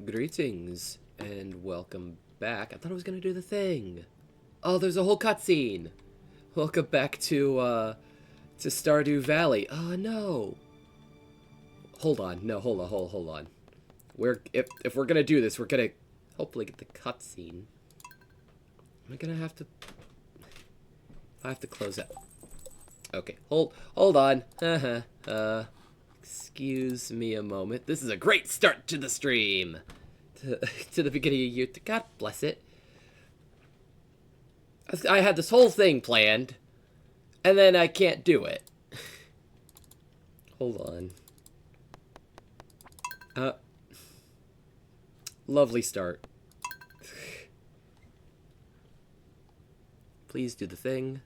Greetings and welcome back. I thought I was gonna do the thing. Oh, there's a whole cutscene. Welcome back to Stardew Valley. Oh no. Hold on. No, hold on. If we're gonna do this, we're gonna hopefully get the cutscene. Am I gonna have to? I have to close it. Okay. Hold on. Excuse me a moment. This is a great start to the stream. To the beginning of year. God bless it. I had this whole thing planned, and then I can't do it. Hold on. Lovely start. Please do the thing.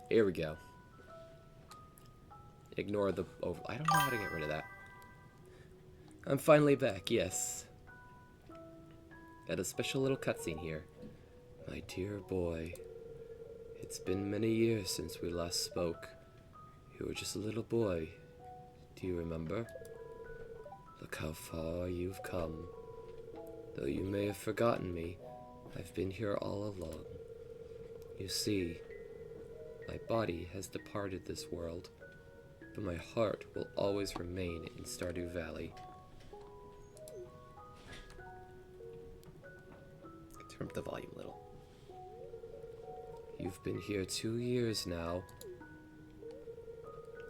Here we go. Ignore the over. I don't know how to get rid of that. I'm finally back, yes. Got a special little cutscene here. My dear boy, it's been many years since we last spoke. You were just a little boy. Do you remember? Look how far you've come. Though you may have forgotten me, I've been here all along. You see, my body has departed this world, but my heart will always remain in Stardew Valley. Turn up the volume a little. You've been here 2 years now.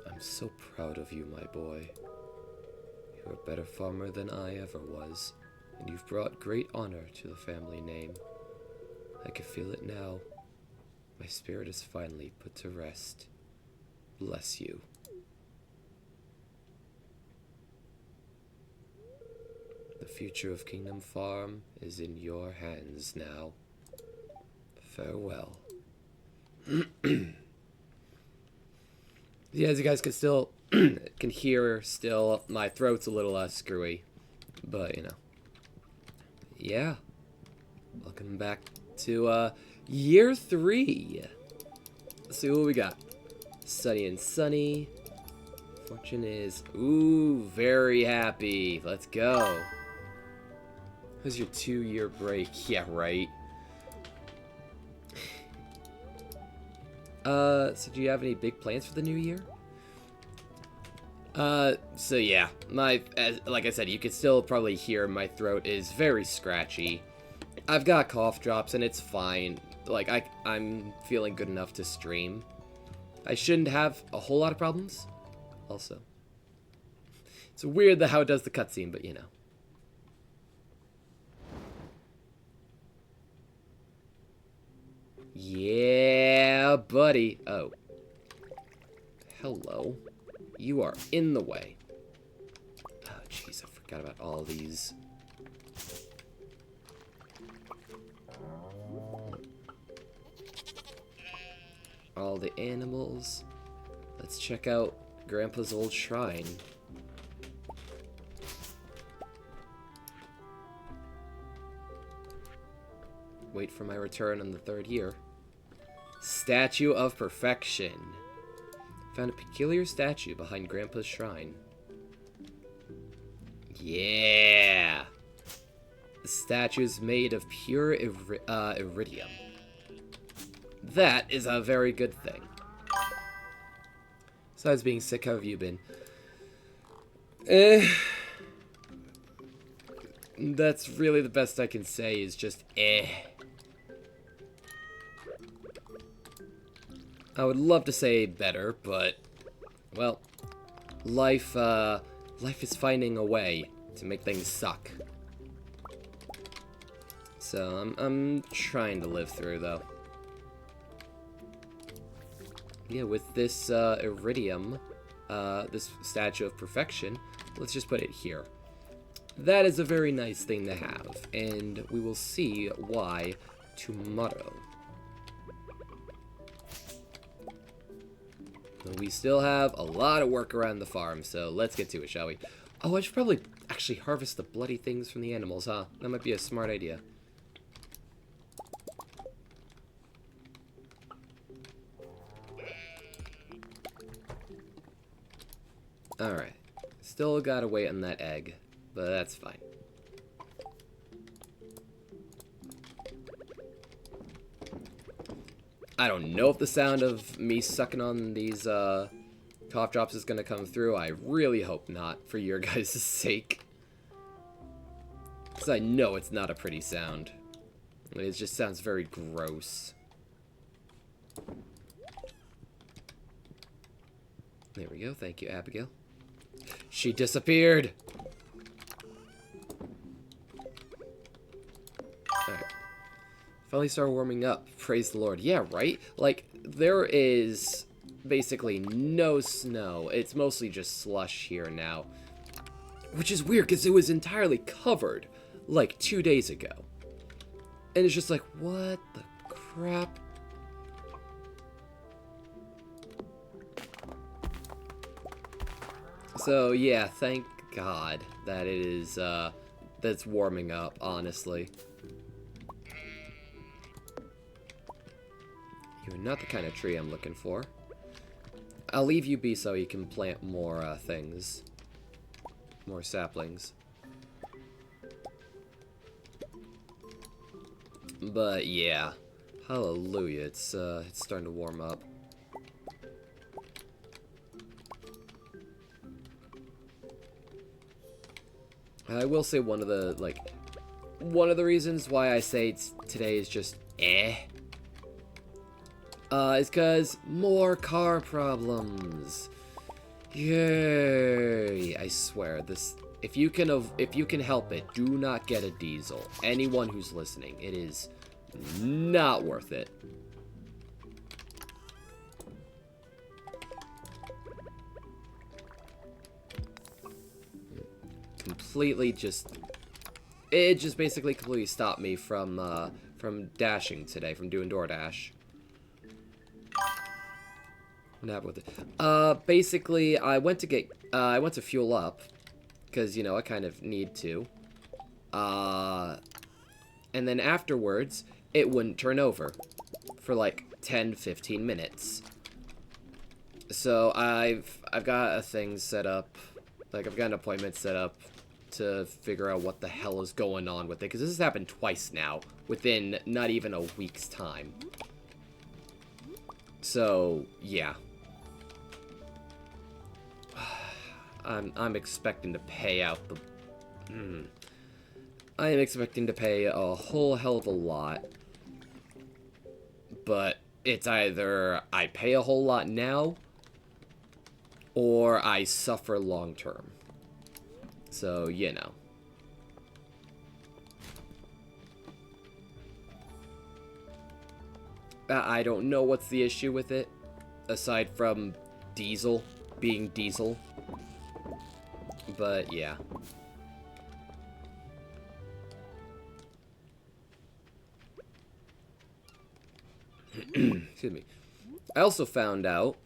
I'm so proud of you, my boy. You're a better farmer than I ever was, and you've brought great honor to the family name. I can feel it now. My spirit is finally put to rest. Bless you. The future of Kingdom Farm is in your hands now. Farewell. Yeah, as you guys can still can hear, still my throat's a little screwy, but you know. Yeah. Welcome back to year 3. Let's see what we got. Sunny and sunny. Fortune is very happy. Let's go. How's your 2-year break? Yeah, right. So do you have any big plans for the new year? So yeah, like I said, you can still probably hear my throat is very scratchy. I've got cough drops and it's fine. Like, I'm feeling good enough to stream. I shouldn't have a whole lot of problems. Also, it's weird how it does the cutscene, but you know. Yeah, buddy. Oh. Hello. You are in the way. Oh, jeez, I forgot about all these. All the animals. Let's check out Grandpa's old shrine. Wait for my return on the 3rd year. Statue of Perfection. Found a peculiar statue behind Grandpa's shrine. Yeah! The statue is made of pure iridium. That is a very good thing. Besides being sick, how have you been? That's really the best I can say is just I would love to say better, but, well, life is finding a way to make things suck. So, I'm trying to live through, though. Yeah, with this, iridium, this statue of perfection, let's just put it here. That is a very nice thing to have, and we will see why tomorrow. We still have a lot of work around the farm, so let's get to it, shall we? Oh, I should probably actually harvest the bloody things from the animals, huh? That might be a smart idea. Alright. Still gotta wait on that egg, but that's fine. I don't know if the sound of me sucking on these cough drops is gonna come through. I really hope not, for your guys' sake. Because I know it's not a pretty sound. It just sounds very gross. There we go. Thank you, Abigail. She disappeared! Alright. Finally started warming up. Praise the Lord. Yeah, right? Like, there is basically no snow. It's mostly just slush here now. Which is weird, because it was entirely covered, like, 2 days ago. And it's just like, what the crap? So, yeah, thank God that it is, that's warming up, honestly. You're not the kind of tree I'm looking for. I'll leave you be so you can plant more, things. More saplings. But, yeah. Hallelujah, it's starting to warm up. I will say one of the reasons why I say today is just is because more car problems. Yay! I swear, if you can help it, do not get a diesel. Anyone who's listening, it is not worth it. It just basically completely stopped me from dashing today, from doing DoorDash. What happened with it? Basically, I went to fuel up, because, you know, I kind of need to. And then afterwards, it wouldn't turn over for like 10-15 minutes. So I've got a thing set up, like I've got an appointment set up to figure out what the hell is going on with it, because this has happened twice now, within not even a week's time. So, yeah. I'm expecting to pay out the... I am expecting to pay a whole hell of a lot. But it's either I pay a whole lot now, or I suffer long term. So, you know. I don't know what's the issue with it, aside from diesel being diesel. But, yeah. Excuse me. I also found out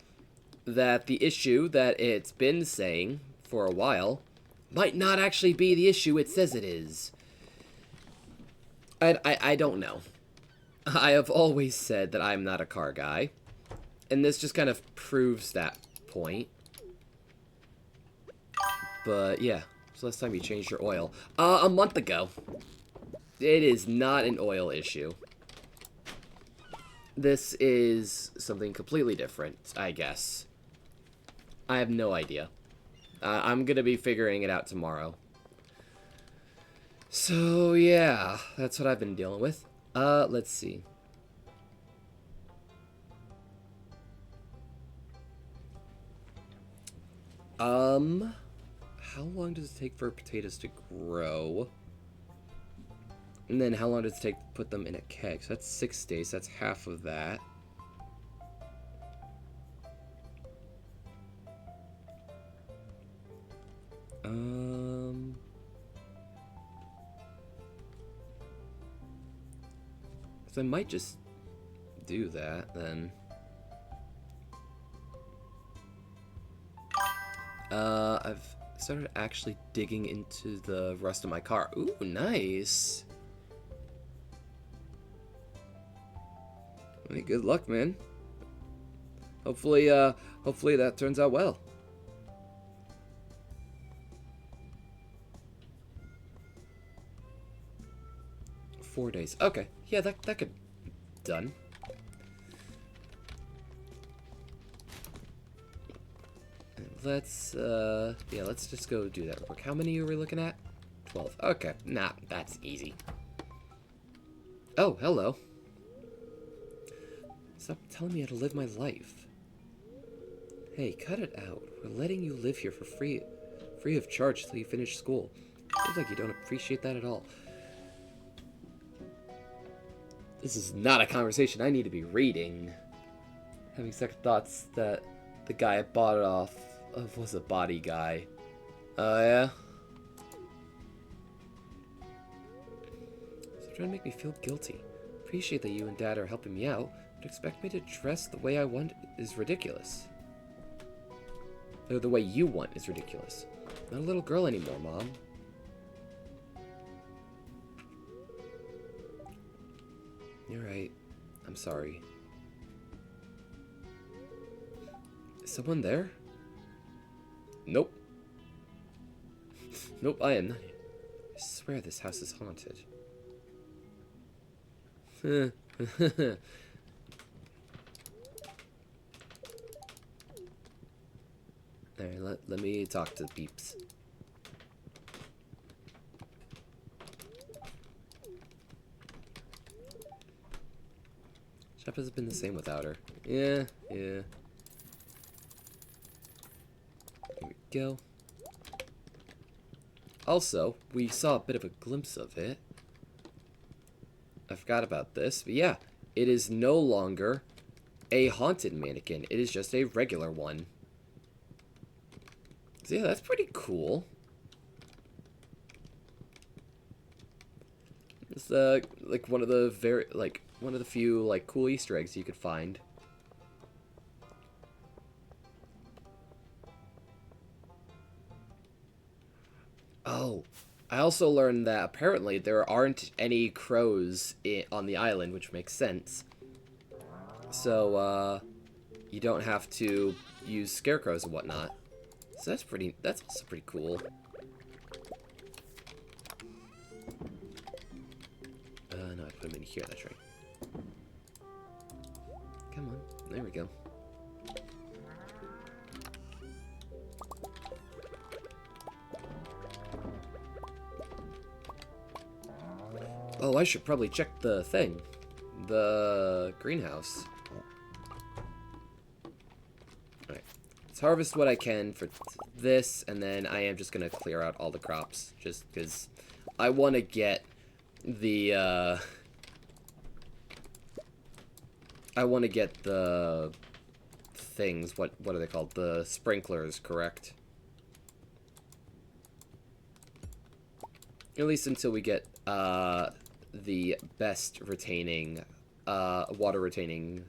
that the issue that it's been saying for a while might not actually be the issue it says it is. I don't know. I have always said that I'm not a car guy, and this just kind of proves that point. But yeah, so last time you changed your oil. A month ago. It is not an oil issue. This is something completely different, I guess. I have no idea. I'm gonna be figuring it out tomorrow. So, yeah, that's what I've been dealing with. Let's see. How long does it take for potatoes to grow? And then how long does it take to put them in a keg? So that's 6 days, that's half of that. So I might just do that, then. I've started actually digging into the rust of my car. Ooh, nice. Hey, good luck, man. Hopefully that turns out well. 4 days. Okay, yeah, that could be done. Let's, yeah, let's just go do that real quick. How many are we looking at? 12. Okay, nah, that's easy. Oh, hello. Stop telling me how to live my life. Hey, cut it out. We're letting you live here for free of charge till you finish school. Seems like you don't appreciate that at all. This is not a conversation I need to be reading. Having second thoughts that the guy I bought it off of was a body guy. Oh, yeah? So trying to make me feel guilty. Appreciate that you and Dad are helping me out, but expect me to dress the way I want is ridiculous. Or the way you want is ridiculous. I'm not a little girl anymore, Mom. You're right. I'm sorry. Is someone there? Nope. Nope, I am not. I swear this house is haunted. Alright, let me talk to the peeps. Shop has been the same without her. Yeah. Here we go. Also, we saw a bit of a glimpse of it. I forgot about this, but yeah, it is no longer a haunted mannequin. It is just a regular one. So yeah, that's pretty cool. It's like one of the few cool Easter eggs you could find. Oh, I also learned that apparently there aren't any crows on the island, which makes sense. So, you don't have to use scarecrows and whatnot. So that's also pretty cool. No, I put them in here, that's right. Come on, there we go. Oh, I should probably check the thing. The greenhouse. Alright. Let's harvest what I can for this, and then I am just gonna clear out all the crops. Just because I want to get the, I want to get the things, what are they called? The sprinklers, correct? At least until we get, the best retaining, water retaining,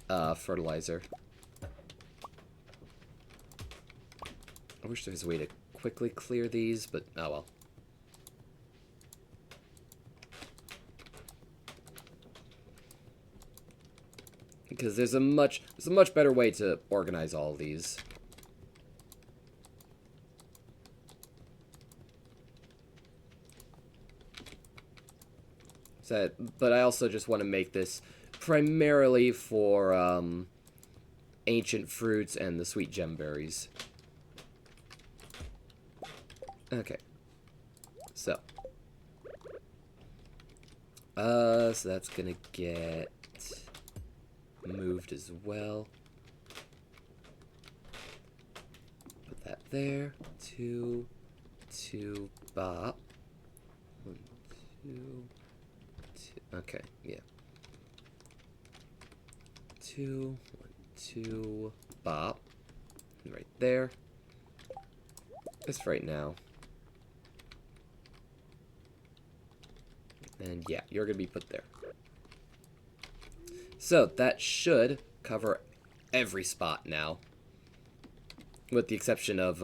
fertilizer. I wish there was a way to quickly clear these, but oh well. Because there's a much better way to organize all of these. So, but I also just want to make this primarily for ancient fruits and the sweet gemberries. Okay. So that's gonna get moved as well. Put that there. Two, bop. 1, 2. Okay, yeah. 2, 1, 2, bop. Right there. Just right now. And yeah, you're gonna be put there. So that should cover every spot now. With the exception of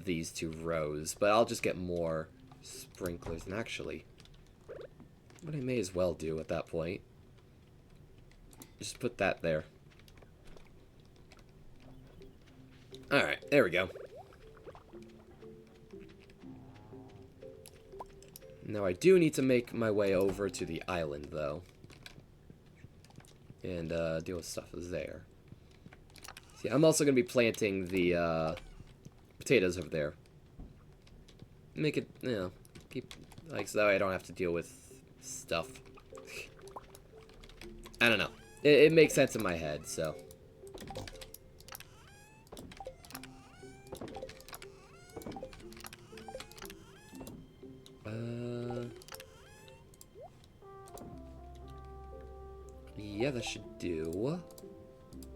these 2 rows. But I'll just get more sprinklers. And actually, what I may as well do at that point, just put that there. Alright, there we go. Now I do need to make my way over to the island, though. And deal with stuff there. See, I'm also going to be planting the potatoes over there. Make it, you know, keep, like, so that way I don't have to deal with stuff. I don't know. It makes sense in my head, so. Yeah, that should do.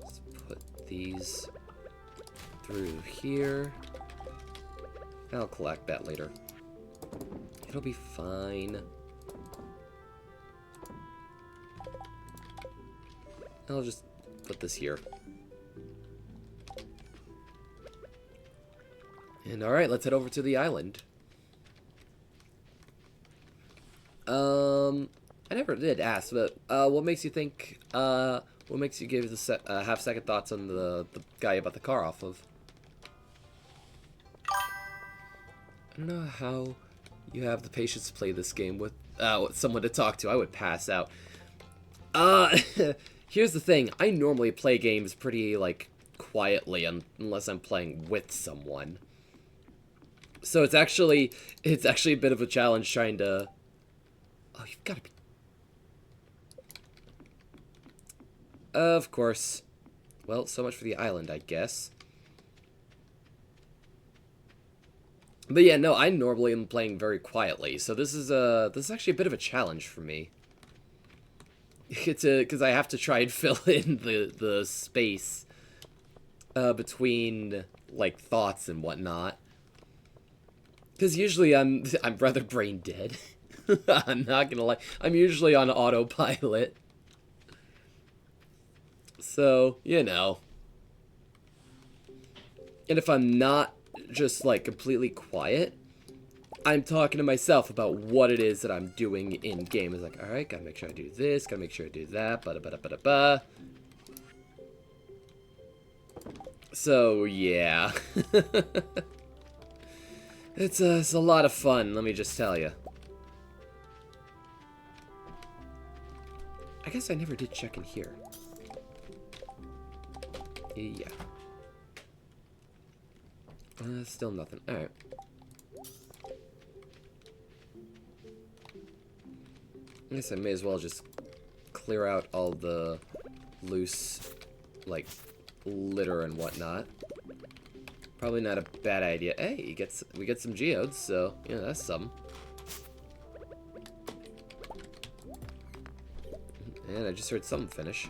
Let's put these through here. I'll collect that later. It'll be fine. I'll just put this here. And alright, let's head over to the island. I never did ask, but what makes you think, what makes you give the have second thoughts on the guy about the car off of? I don't know how you have the patience to play this game with someone to talk to. I would pass out. Here's the thing. I normally play games pretty, like, quietly unless I'm playing with someone. So it's actually a bit of a challenge trying to... Oh, you've got to be... Of course. Well, so much for the island, I guess. But yeah, no, I normally am playing very quietly, so this is actually a bit of a challenge for me. Because I have to try and fill in the space between, like, thoughts and whatnot. Because usually I'm rather brain dead. I'm not gonna lie. I'm usually on autopilot. So, you know. And if I'm not just, like, completely quiet, I'm talking to myself about what it is that I'm doing in game. It's like, alright, gotta make sure I do this, gotta make sure I do that, ba-da-ba-da-ba-da-ba. So, yeah. It's a lot of fun, let me just tell you. I guess I never did check in here. Yeah. Still nothing. Alright. I guess I may as well just clear out all the loose, like, litter and whatnot. Probably not a bad idea. Hey, we get some geodes, so, yeah, that's something. And I just heard something finish.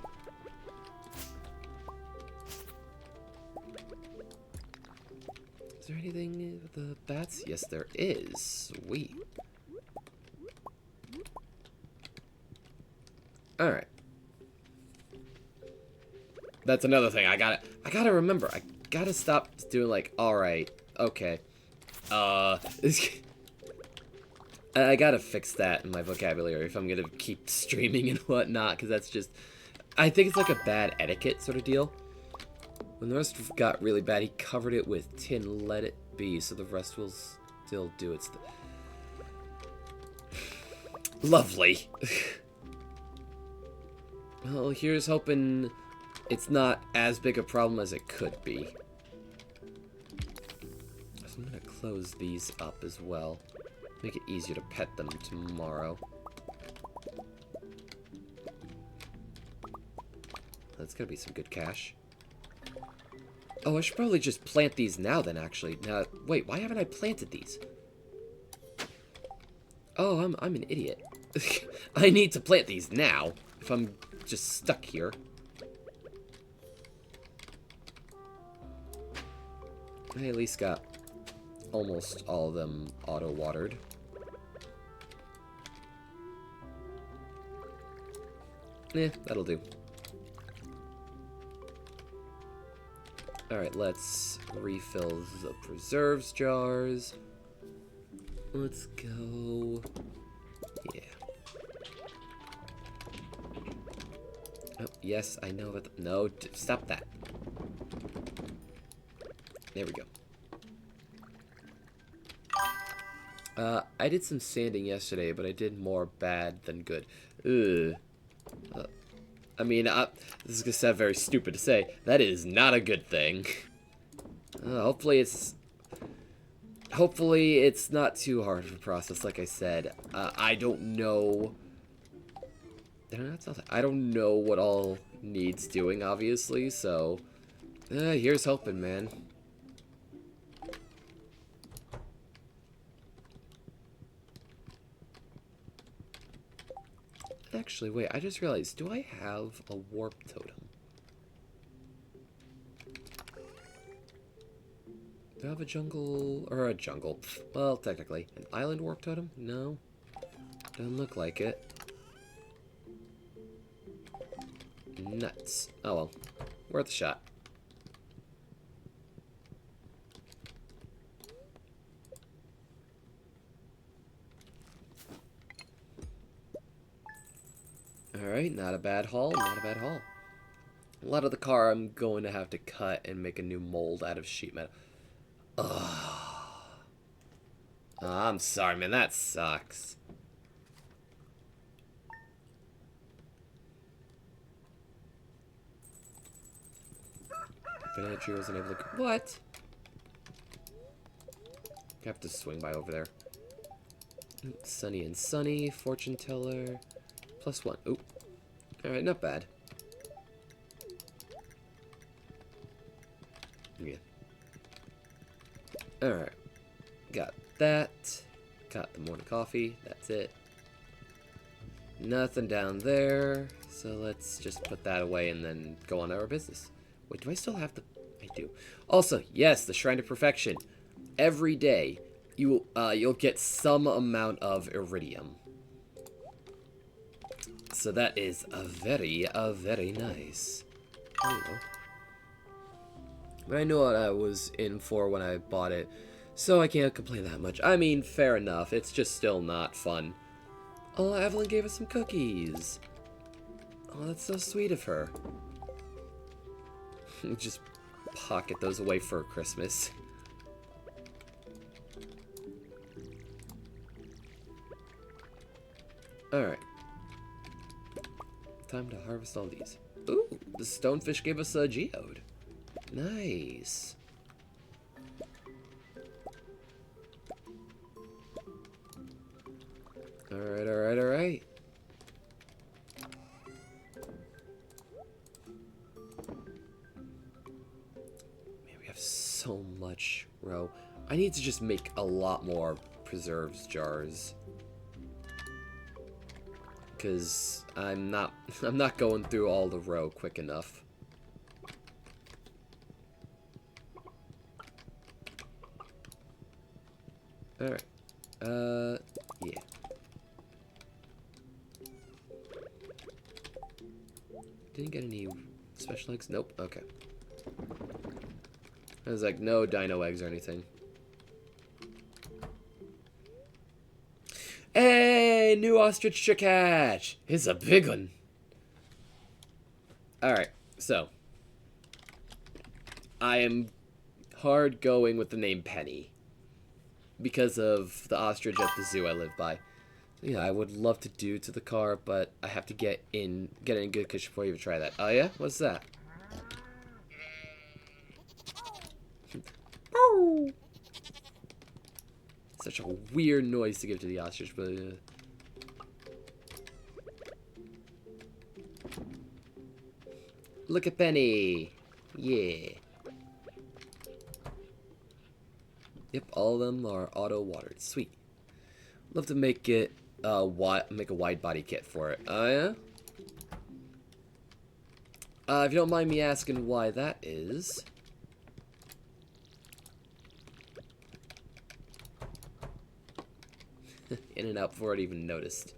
Is there anything with the bats? Yes, there is. Sweet. Alright. That's another thing. I gotta remember. I gotta stop doing like, alright, okay. I gotta fix that in my vocabulary if I'm gonna keep streaming and whatnot, because that's just... I think it's like a bad etiquette sort of deal. When the rest got really bad, he covered it with tin, let it be, so the rest will still do its... Lovely. Well, here's hoping it's not as big a problem as it could be. So I'm gonna close these up as well. Make it easier to pet them tomorrow. That's gonna be some good cash. Oh, I should probably just plant these now then, actually. Now, wait, why haven't I planted these? Oh, I'm an idiot. I need to plant these now, if I'm just stuck here. I at least got almost all of them auto-watered. Eh, that'll do. Alright, let's refill the preserves jars. Let's go. Yeah. Oh, yes, I know that. No, stop that. There we go. I did some sanding yesterday, but I did more bad than good. Ugh. I mean, this is gonna sound very stupid to say. That is not a good thing. Hopefully it's not too hard of a process, like I said. I don't know. I don't know what all needs doing, obviously, so... here's hoping, man. Actually, wait, I just realized, do I have a warp totem? Do I have a jungle... or a jungle? Well, technically. An island warp totem? No. Doesn't look like it. Nuts. Oh well. Worth a shot. Alright, not a bad haul, not a bad haul. A lot of the car I'm going to have to cut and make a new mold out of sheet metal. Ugh. I'm sorry, man, that sucks. Banana wasn't able to... What? I have to swing by over there. Sunny and Sunny, fortune teller, +1. Ooh. Alright, not bad. Yeah. Alright. Got that. Got the morning coffee. That's it. Nothing down there. So let's just put that away and then go on our business. Wait, do I still have the... I do. Also, yes, the Shrine of Perfection. Every day, you'll get some amount of iridium. So that is very nice. Hello. But I knew what I was in for when I bought it, so I can't complain that much. I mean, fair enough, it's just still not fun. Oh, Evelyn gave us some cookies. Oh, that's so sweet of her. Just pocket those away for Christmas. Alright. Time to harvest all these. Ooh, the stonefish gave us a geode. Nice. Alright, alright, alright. Man, we have so much row. I need to just make a lot more preserves jars. Because I'm not going through all the row quick enough. Alright. Yeah. Didn't get any special eggs? Nope. Okay. I was like, no dino eggs or anything. Hey, new ostrich to catch! It's a big one. Alright, so. I am hard going with the name Penny. Because of the ostrich at the zoo I live by. Yeah, I would love to do to the car, but I have to get in good condition before I even try that. Oh yeah? What's that? Such a weird noise to give to the ostrich, but... Look at Penny! Yeah. Yep, all of them are auto-watered. Sweet. Love to make it, make a wide body kit for it. Oh, yeah? If you don't mind me asking why that is... In and out before I'd even noticed.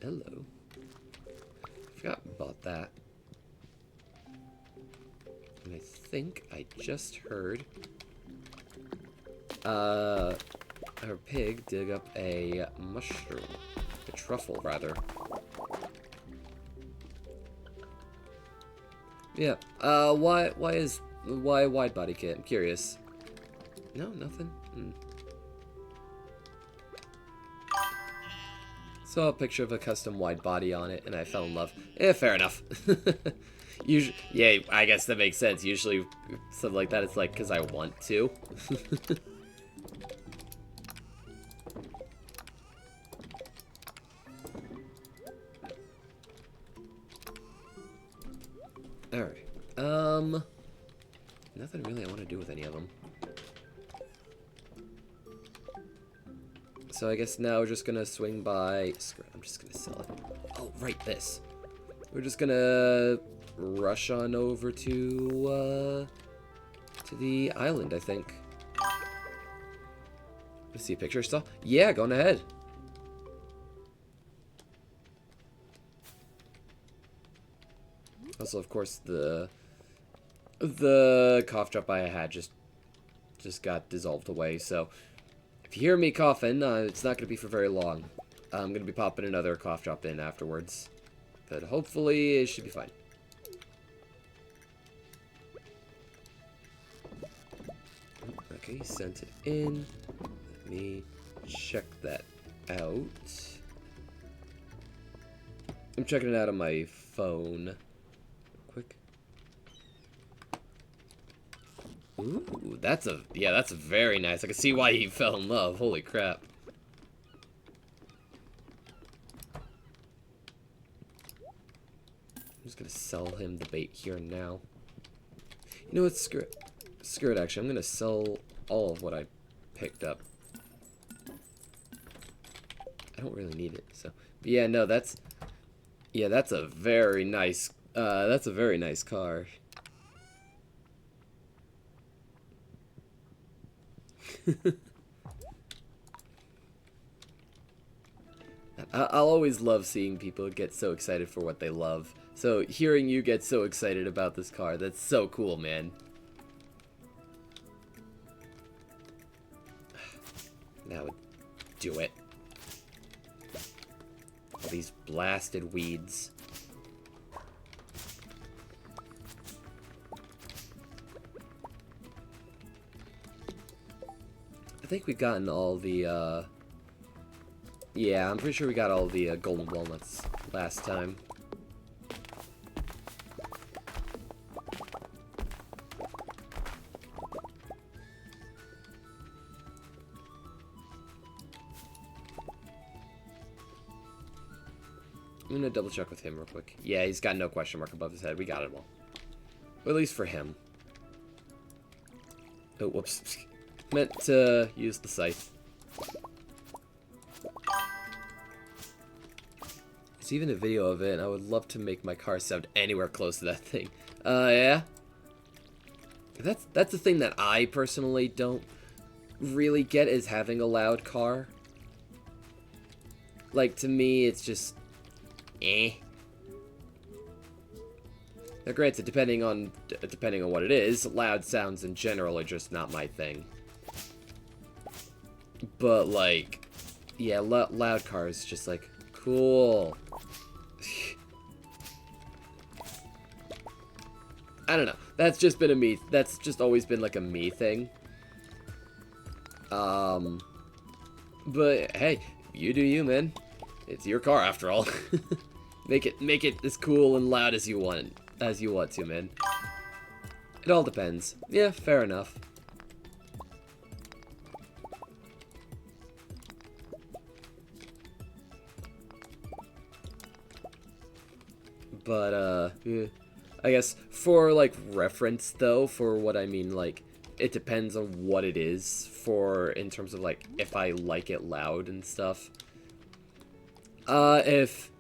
Hello. Forgot about that. And I think I just heard our pig dig up a mushroom. A truffle, rather. Yeah. Why wide body kit? I'm curious. No, nothing. Saw a picture of a custom wide body on it, and I fell in love. Fair enough. Usually, yeah, I guess that makes sense. Usually, something like that, it's like, because I want to. Alright. Nothing really I want to do with any of them. So I guess now we're just gonna swing by... I'm just gonna sell it. Oh, right, this. We're just gonna rush on over to the island, I think. Let's see a picture still? Yeah, going ahead. Also, of course, the cough drop I had just got dissolved away, so if you hear me coughing, it's not going to be for very long. I'm going to be popping another cough drop in afterwards, but hopefully it should be fine. Okay, sent it in. Let me check that out. I'm checking it out on my phone. Quick. Ooh, that's very nice. I can see why he fell in love. Holy crap. I'm just gonna sell him the bait here and now. You know what? Screw it. Screw it, actually. I'm gonna sell all of what I picked up. I don't really need it, so. But yeah, no, that's a very nice car. I'll always love seeing people get so excited for what they love. So hearing you get so excited about this car, that's so cool, man. That would do it. All these blasted weeds. I think we've gotten all the, yeah, I'm pretty sure we got all the golden walnuts last time. I'm gonna double check with him real quick. Yeah, he's got no question mark above his head. We got it all. Or at least for him. Oh, whoops. Meant to use the scythe. There's even a video of it, and I would love to make my car sound anywhere close to that thing. Yeah. That's the thing that I personally don't really get, is having a loud car. Like, to me, it's just... eh. Now, granted, depending on what it is, loud sounds in general are just not my thing. But, like, yeah, loud cars, just like, cool. I don't know. That's just been a me. That's just always been like a me thing. But hey, you do you, man. It's your car after all. make it as cool and loud as you want to, man. It all depends. Yeah, fair enough. But, yeah. I guess, for, like, reference, though, for what I mean, like, it depends on what it is, for, in terms of, like, if I like it loud and stuff. If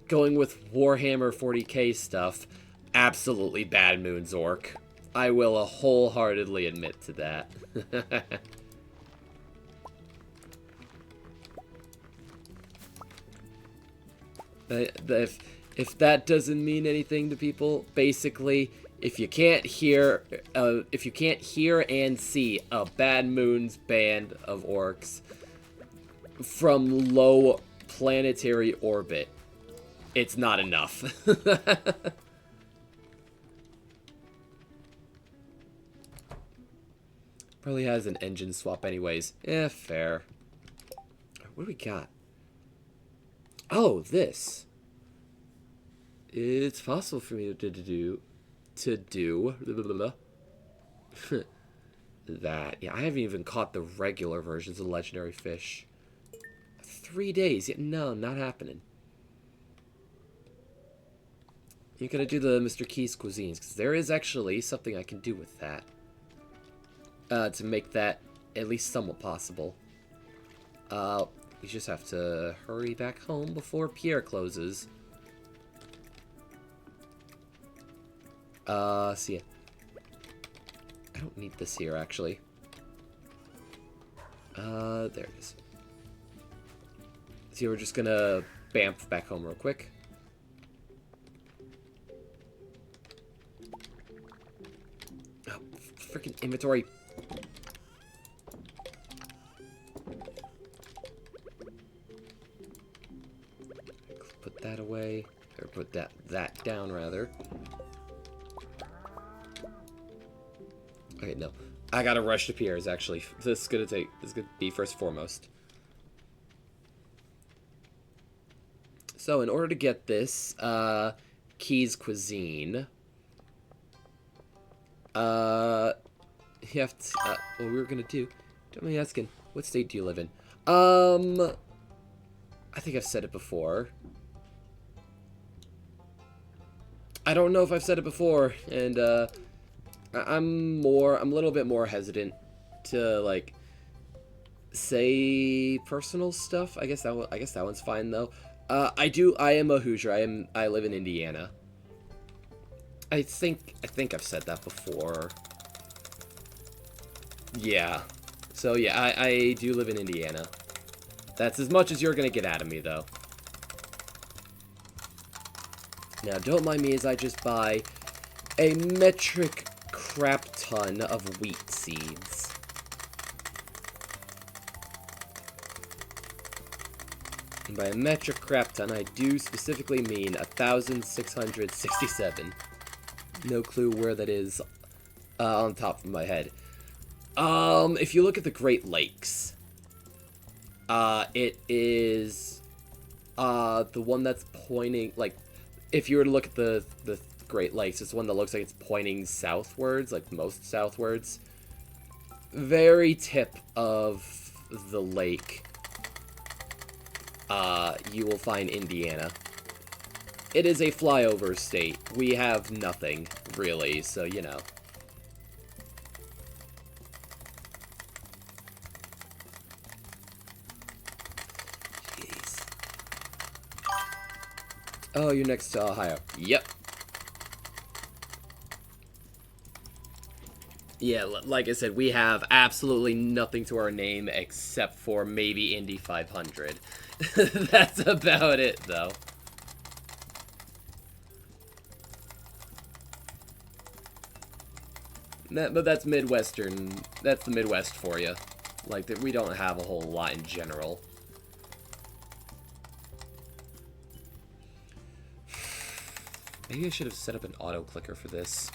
going with Warhammer 40k stuff, absolutely Bad Moon's Orc. I will wholeheartedly admit to that. If that doesn't mean anything to people, basically, if you can't hear and see a Bad Moon's band of orcs from low planetary orbit, it's not enough. Probably has an engine swap anyways. Yeah, fair. What do we got? Oh, this. It's possible for me to do blah, blah, blah, that. Yeah, I haven't even caught the regular versions of legendary fish. 3 days. Yeah, no, not happening. You gotta do the Mr. Keys cuisines, because there is actually something I can do with that. To make that at least somewhat possible. We just have to hurry back home before Pierre closes. See ya. I don't need this here, actually. There it is. So we're just gonna bamf back home real quick. Oh, freaking inventory. Put that away. Or put that down, rather. Okay, no. I gotta rush to Pierre's, actually. This is gonna be first and foremost. So, in order to get this, Keys cuisine, you have to, what we were gonna do, don't mind me asking, what state do you live in? I think I've said it before. I don't know if I've said it before, and, I'm a little bit more hesitant to, like, say personal stuff. I guess that one's fine, though. I am a Hoosier. I live in Indiana. I think I've said that before. Yeah. So, yeah, I do live in Indiana. That's as much as you're gonna get out of me, though. Now, don't mind me as I just buy a metric crap ton of wheat seeds. And by a metric crap ton, I do specifically mean 1,667. No clue where that is on top of my head. If you look at the Great Lakes, it is the one that's pointing, like, if you were to look at the Great Lakes, it's the one that looks like it's pointing southwards, like most southwards. Very tip of the lake, you will find Indiana. It is a flyover state. We have nothing, really, so, you know. Jeez. Oh, you're next to Ohio. Yep. Yeah, like I said, we have absolutely nothing to our name except for maybe Indy 500. That's about it, though. But that's Midwestern. That's the Midwest for you. Like, we don't have a whole lot in general. Maybe I should have set up an auto-clicker for this.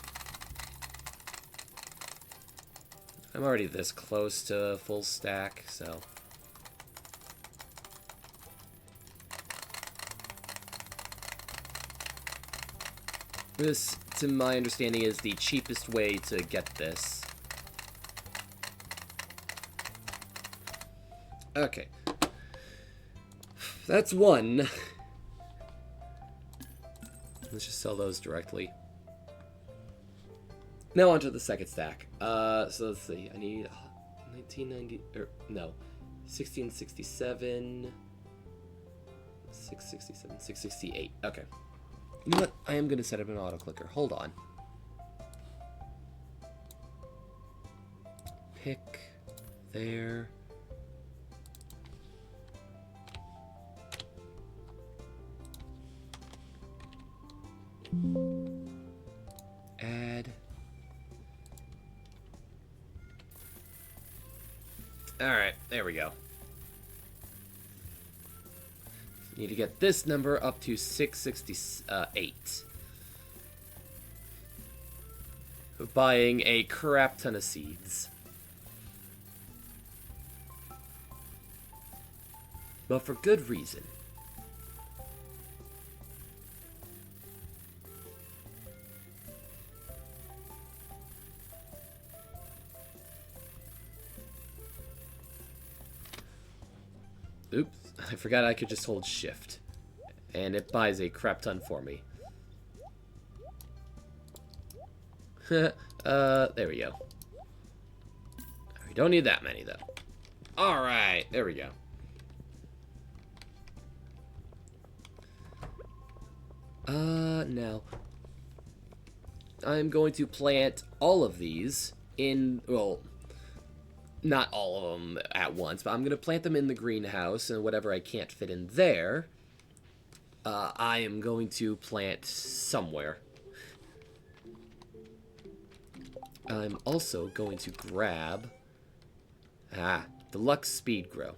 I'm already this close to full stack, so... This, to my understanding, is the cheapest way to get this. Okay. That's one. Let's just sell those directly. Now onto the second stack. So let's see. I need 1990, or no, 1667, 667, 668. Okay. You know what? I am going to set up an auto-clicker. Hold on. Pick. There. Add. Alright, there we go. Need to get this number up to 668. Buying a crap ton of seeds. But for good reason. Oops, I forgot I could just hold shift. And it buys a crap ton for me. There we go. We don't need that many, though. Alright, there we go. Now, I'm going to plant all of these in, well, not all of them at once, but I'm going to plant them in the greenhouse, and whatever I can't fit in there, I am going to plant somewhere. I'm also going to grab, Deluxe Speed Grow.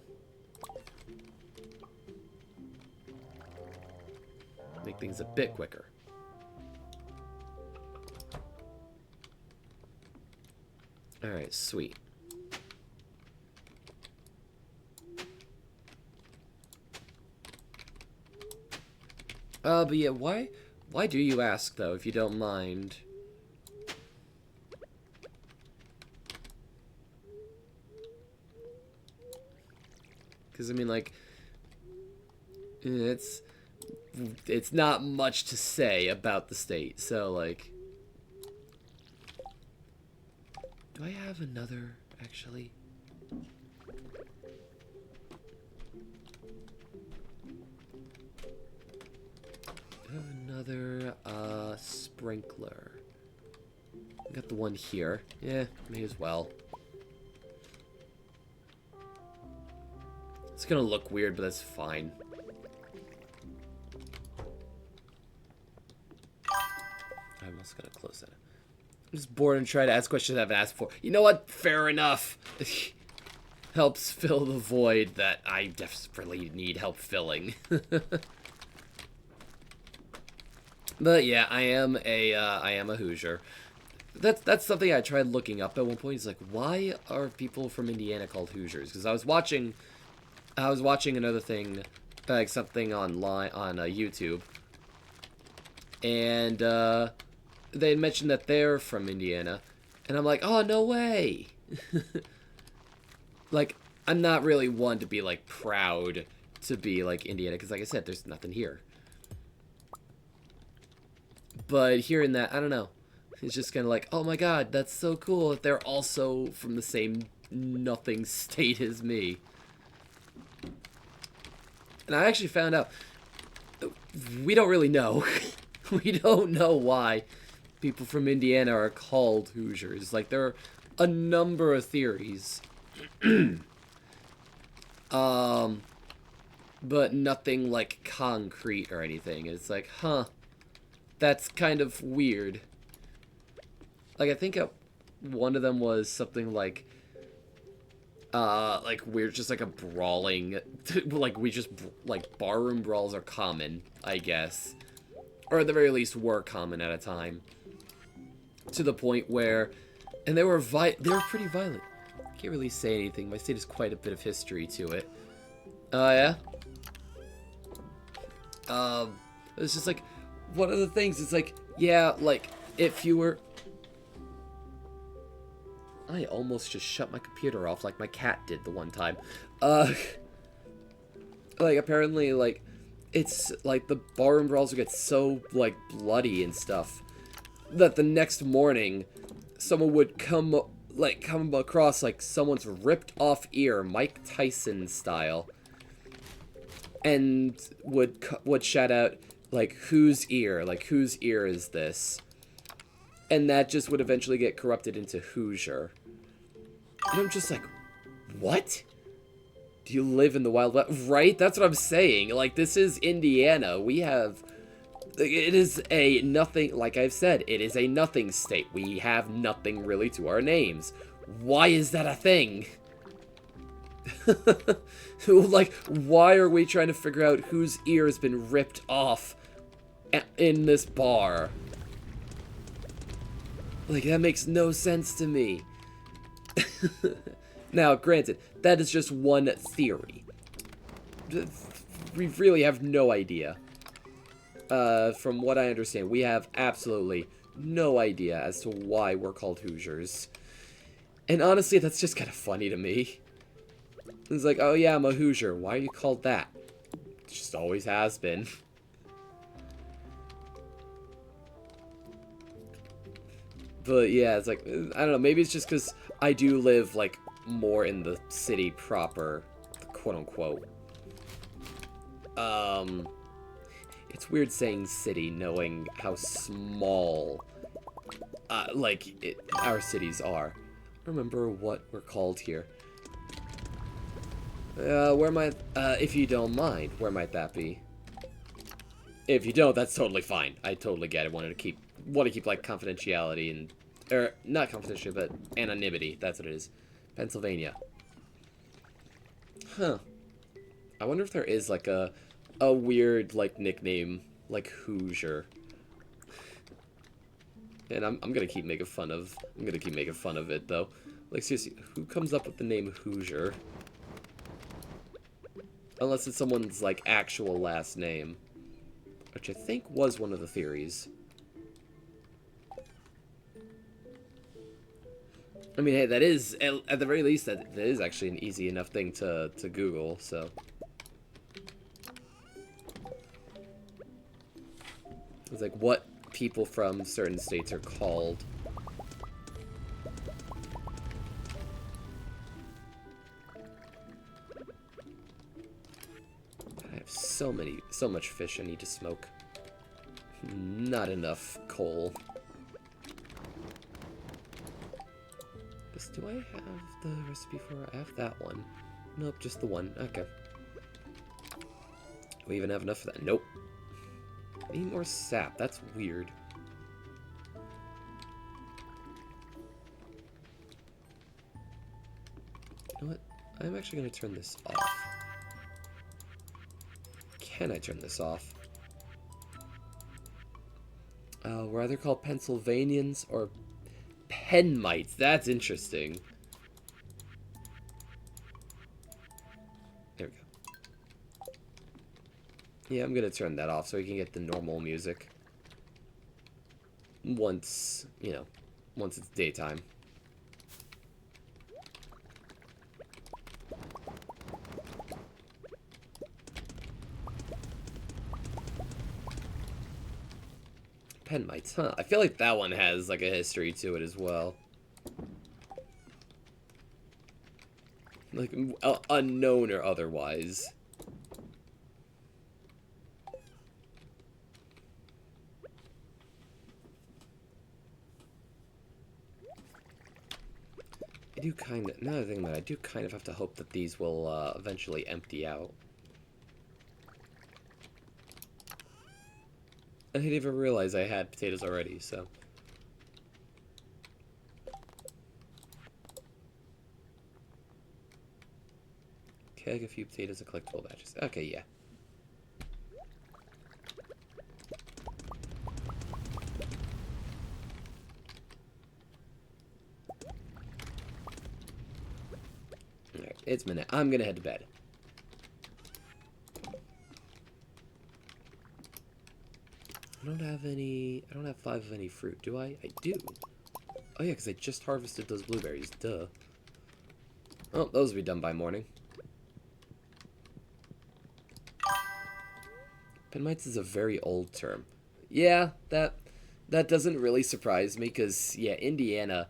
Make things a bit quicker. Alright, sweet. But yeah, why do you ask, though, if you don't mind? Because, I mean, like, it's not much to say about the state, so, like... Do I have another, actually? I have another, sprinkler. I got the one here. Yeah, may as well. It's gonna look weird, but that's fine. I'm also gonna close that. I'm just bored and try to ask questions I haven't asked for. You know what? Fair enough. Helps fill the void that I desperately need help filling. But yeah, I am a Hoosier. That's something I tried looking up at one point. It's like, why are people from Indiana called Hoosiers? Because I was watching another thing, like something online on YouTube, and they had mentioned that they're from Indiana, and I'm like, oh, no way. Like, I'm not really one to be like proud to be like Indiana, because like I said, there's nothing here. But hearing that, I don't know, it's just kind of like, oh my god, that's so cool that they're also from the same nothing state as me. And I actually found out, we don't really know. We don't know why people from Indiana are called Hoosiers. Like, there are a number of theories. But nothing, like, concrete or anything. It's like, huh, that's kind of weird. Like, I think one of them was something like we're just like a brawling, like barroom brawls are common, I guess. Or at the very least were common at a time. To the point where, and they were pretty violent. I can't really say anything, my state has quite a bit of history to it. Yeah? It's just like, one of the things, it's like, yeah, like, if you were... I almost just shut my computer off like my cat did the one time. Like, apparently, like, it's, like, the barroom brawls would get so, like, bloody and stuff that the next morning, someone would come across, like, someone's ripped off ear, Mike Tyson style, and would shout out, like, whose ear? Like, whose ear is this? And that just would eventually get corrupted into Hoosier. And I'm just like, what? Do you live in the Wild West? Right? That's what I'm saying. Like, this is Indiana. We have... It is a nothing... Like I've said, it is a nothing state. We have nothing really to our names. Why is that a thing? Like, why are we trying to figure out whose ear has been ripped off in this bar? Like, that makes no sense to me. Now, granted, that is just one theory. We really have no idea. From what I understand, we have absolutely no idea as to why we're called Hoosiers. And honestly, that's just kind of funny to me. It's like, oh yeah, I'm a Hoosier. Why are you called that? It just always has been. But yeah, it's like, I don't know, maybe it's just because I do live, like, more in the city proper, quote-unquote. It's weird saying city knowing how small, our cities are. Remember what we're called here. Where might, if you don't mind, where might that be? If you don't, that's totally fine. I totally get it. Want to keep, like, confidentiality and, or, not confidentiality, but anonymity. That's what it is. Pennsylvania. Huh. I wonder if there is, like, a weird, like, nickname, like Hoosier. And I'm gonna keep making fun of, it, though. Like, seriously, who comes up with the name Hoosier? Unless it's someone's, like, actual last name. Which I think was one of the theories. I mean, hey, that is, at the very least, that is actually an easy enough thing to Google, so. It's like what people from certain states are called. I have so much fish I need to smoke. Not enough coal. Do I have the recipe for it? I have that one. Nope, just the one. Okay. Do we even have enough for that? Nope. Need more sap. That's weird. You know what? I'm actually going to turn this off. Can I turn this off? We're either called Pennsylvanians or Penmites. That's interesting. There we go. Yeah, I'm gonna turn that off so we can get the normal music. Once, you know, once it's daytime. Penmites, huh? I feel like that one has, like, a history to it as well. Like, unknown or otherwise. I do kind of, another thing that I do kind of have to hope that these will, eventually empty out. I didn't even realize I had potatoes already, so. Keg a few potatoes and collect 12 batches. Okay, yeah. Alright, it's midnight. I'm gonna head to bed. I don't have 5 of any fruit, do I? I do. Oh yeah, because I just harvested those blueberries, duh. Oh, those will be done by morning. Penmites is a very old term. Yeah, that doesn't really surprise me, because, yeah, Indiana,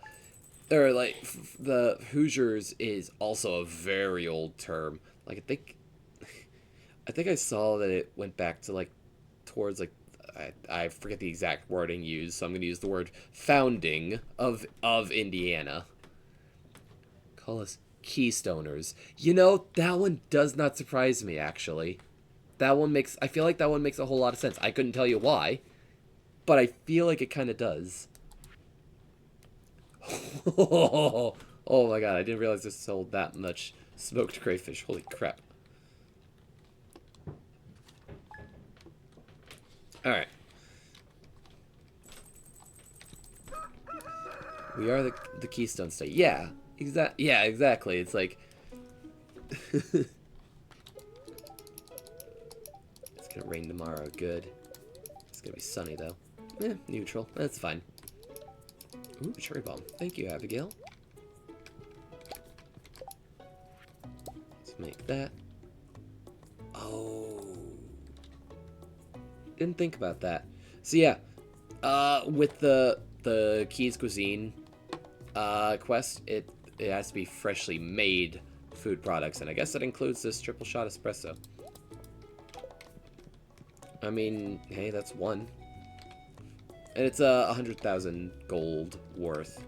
or, like, the Hoosiers is also a very old term. Like, I think I saw that it went back to, like, towards, like, I forget the exact wording used, so I'm going to use the word founding of Indiana. Call us Keystoners. You know, that one does not surprise me, actually. I feel like that one makes a whole lot of sense. I couldn't tell you why, but I feel like it kind of does. Oh my god, I didn't realize this sold that much smoked crayfish. Holy crap. Alright. We are the Keystone State. Yeah, exactly. It's like... It's gonna rain tomorrow. Good. It's gonna be sunny, though. Neutral. That's fine. Ooh, cherry bomb. Thank you, Abigail. Make that. Oh. Didn't think about that. So yeah, with the Keys Cuisine quest, it has to be freshly made food products, and I guess that includes this triple shot espresso. I mean, hey, that's one. And it's 100,000 gold worth.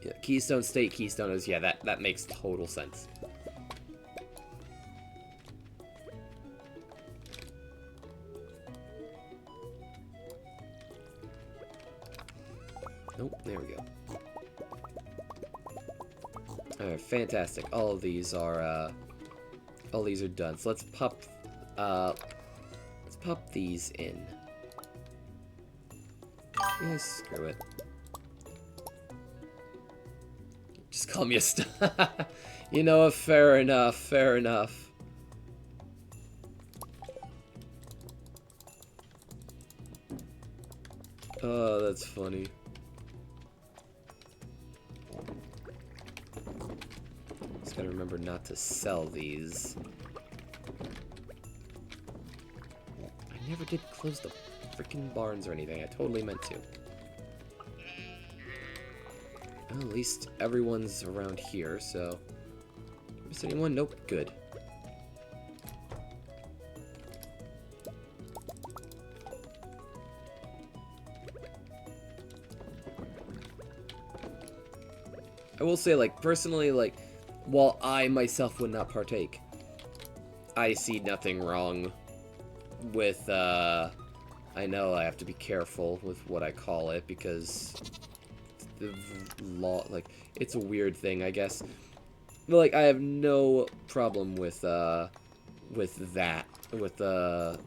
Yeah, Keystone State, Keystone is, yeah, that makes total sense. Nope, there we go. Alright, fantastic. All these are done. So let's pop these in. Yeah, screw it. Just call me a You know, fair enough, fair enough. Oh, that's funny. Just gotta remember not to sell these. I never did close the freaking barns or anything. I totally meant to. Well, at least everyone's around here, so... Is anyone? Nope. Good. I will say, like, personally, like, while I myself would not partake, I see nothing wrong with, I know I have to be careful with what I call it, because the law, like, it's a weird thing, I guess. But, like, I have no problem with that, with, the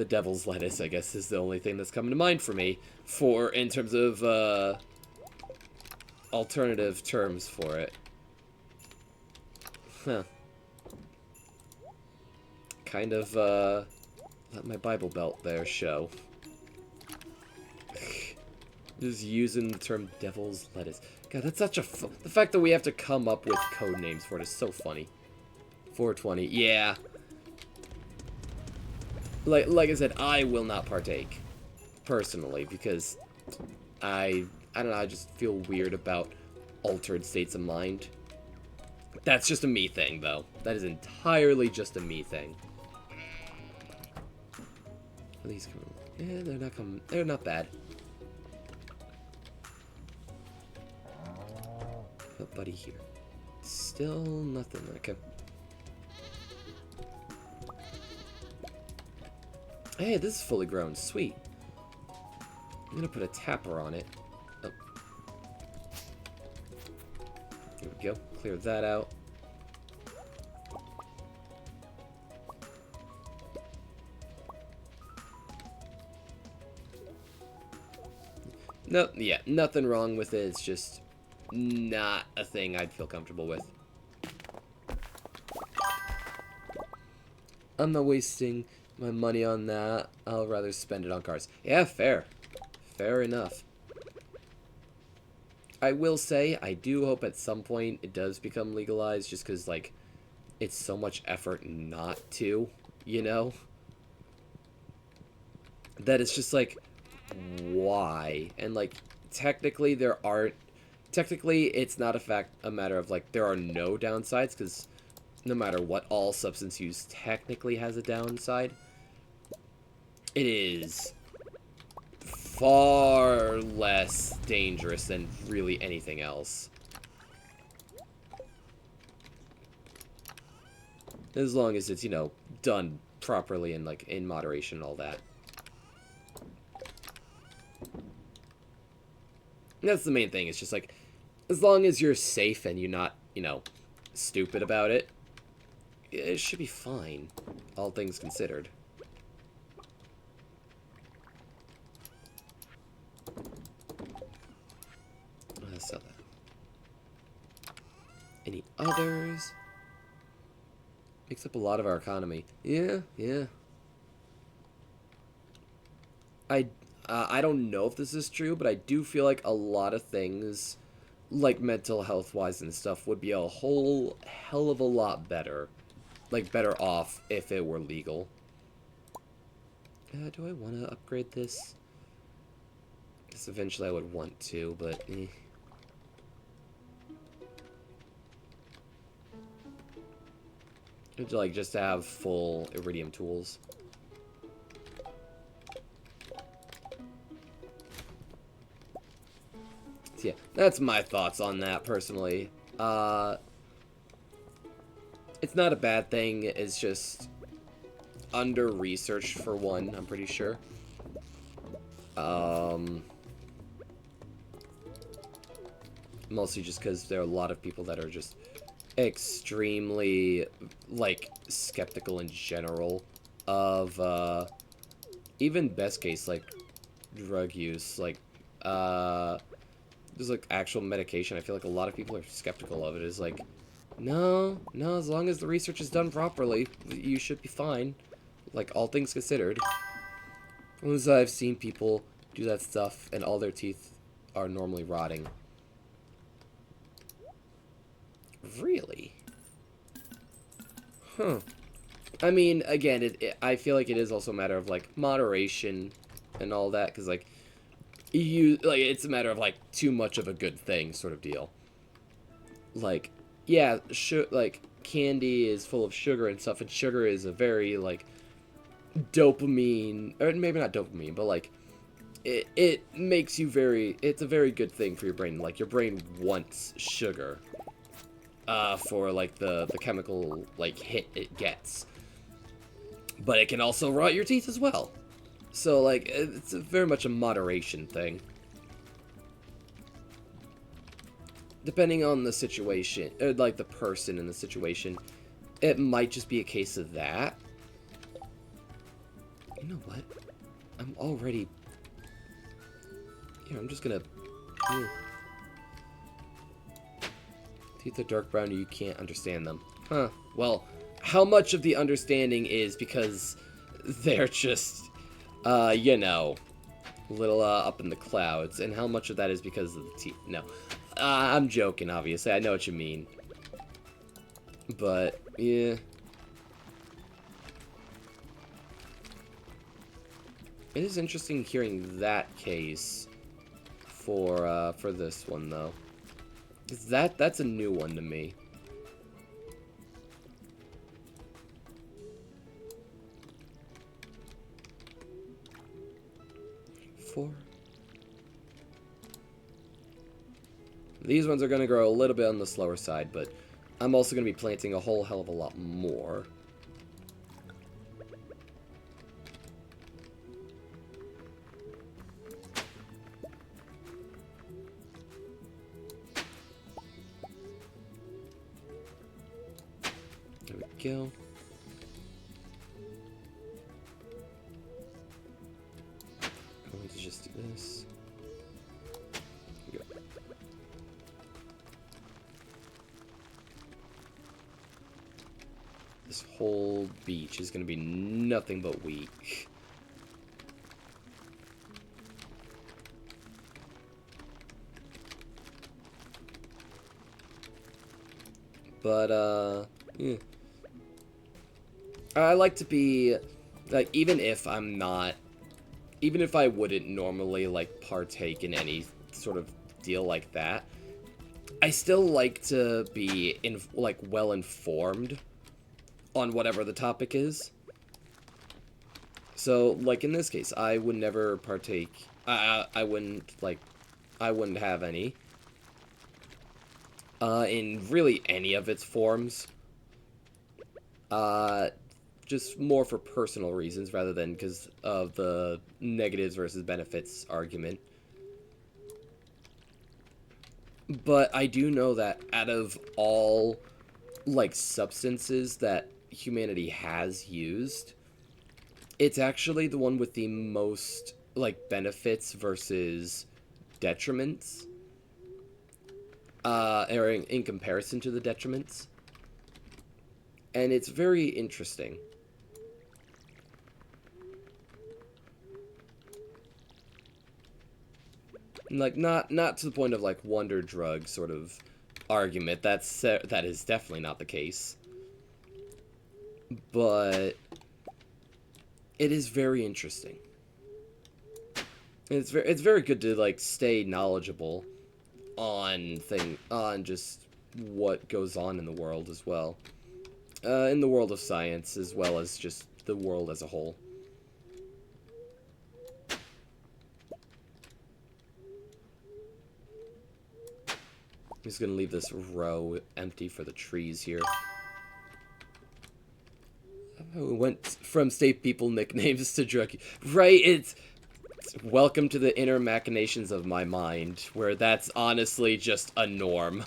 devil's lettuce, I guess, is the only thing that's coming to mind for me, in terms of, alternative terms for it. Huh. Kind of, let my Bible Belt there show. Just using the term devil's lettuce. God, that's such a the fact that we have to come up with code names for it is so funny. 420, yeah. Like I said, I will not partake, personally, because I don't know, I just feel weird about altered states of mind. That's just a me thing, though. That is entirely just a me thing. Are these coming? Yeah, they're not coming. They're not bad. But buddy here. Still nothing. Okay. Hey, this is fully grown. Sweet. I'm gonna put a tapper on it. Oh. Here we go. Clear that out. No, yeah, nothing wrong with it. It's just not a thing I'd feel comfortable with. I'm not wasting my money on that. I'll rather spend it on cars. Yeah, fair. Fair enough. I will say, I do hope at some point it does become legalized, just because, like, it's so much effort not to, you know? That it's just like, why? And, like, technically there aren't... Technically, it's not a matter of, like, there are no downsides, because no matter what, all substance use technically has a downside. It is far less dangerous than really anything else. As long as it's, you know, done properly and, like, in moderation and all that. And that's the main thing. It's just, like, as long as you're safe and you're not, you know, stupid about it, it should be fine, all things considered. Let's sell that. Any others? Makes up a lot of our economy. Yeah, yeah. I don't know if this is true, but I do feel like a lot of things like mental health wise and stuff would be a whole hell of a lot better. Like better off if it were legal. Do I want to upgrade this? Because eventually I would want to, but like just to have full iridium tools. So yeah, that's my thoughts on that personally. It's not a bad thing. It's just under-researched for one, I'm pretty sure. Mostly just because there are a lot of people that are just extremely, like, skeptical in general of, even best case, like, drug use, like, there's, like, actual medication. I feel like a lot of people are skeptical of it. It's like, no, as long as the research is done properly, you should be fine. Like, all things considered. As I've seen people do that stuff and all their teeth are normally rotting. Really? Huh. I mean, again, I feel like it is also a matter of, like, moderation and all that, because, like, it's a matter of, like, too much of a good thing sort of deal. Like, yeah, like, candy is full of sugar and stuff, and sugar is a very, like, dopamine, or maybe not dopamine, but, like, it makes you it's a very good thing for your brain. Like, your brain wants sugar, for, like, the chemical, like, hit it gets. But it can also rot your teeth as well. So, like, it's very much a moderation thing. Depending on the situation, or, like, the person in the situation, it might just be a case of that. You know what? I'm already... Here, I'm just gonna... Teeth are dark brown, you can't understand them. Huh. Well, how much of the understanding is because they're just, you know, a little, up in the clouds, and how much of that is because of the teeth? No. I'm joking, obviously. I know what you mean. But, yeah. It is interesting hearing that case for this one, though. 'Cause that's a new one to me. These ones are going to grow a little bit on the slower side, but I'm also going to be planting a whole hell of a lot more. There we go. I'm going to just do this. Go. This whole beach is going to be nothing but wheat. But, yeah. I like to be, like, even if I wouldn't normally, like, partake in any sort of deal like that, I still like to be, like, well-informed on whatever the topic is. So, like, in this case, I would never partake, I wouldn't have any, in really any of its forms. Just more for personal reasons rather than because of the negatives versus benefits argument. But I do know that out of all, like, substances that humanity has used, it's actually the one with the most, like, benefits versus detriments. Or in comparison to the detriments. And it's very interesting. Like, not to the point of, like, wonder drug sort of argument. That is definitely not the case. But it is very interesting. It's very good to, like, stay knowledgeable on just what goes on in the world as well. In the world of science, as well as just the world as a whole. I'm just gonna leave this row empty for the trees here. We went from state people nicknames to drug. Right, it's welcome to the inner machinations of my mind, where that's honestly just a norm.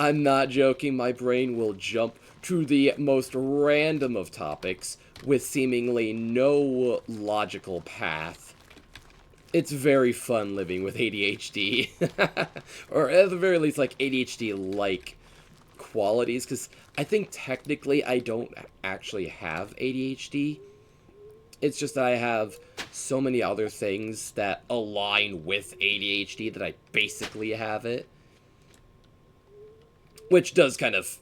I'm not joking, my brain will jump to the most random of topics with seemingly no logical path. It's very fun living with ADHD. Or at the very least, like, ADHD-like qualities, because I think technically I don't actually have ADHD. It's just that I have so many other things that align with ADHD that I basically have it. Which does kind of,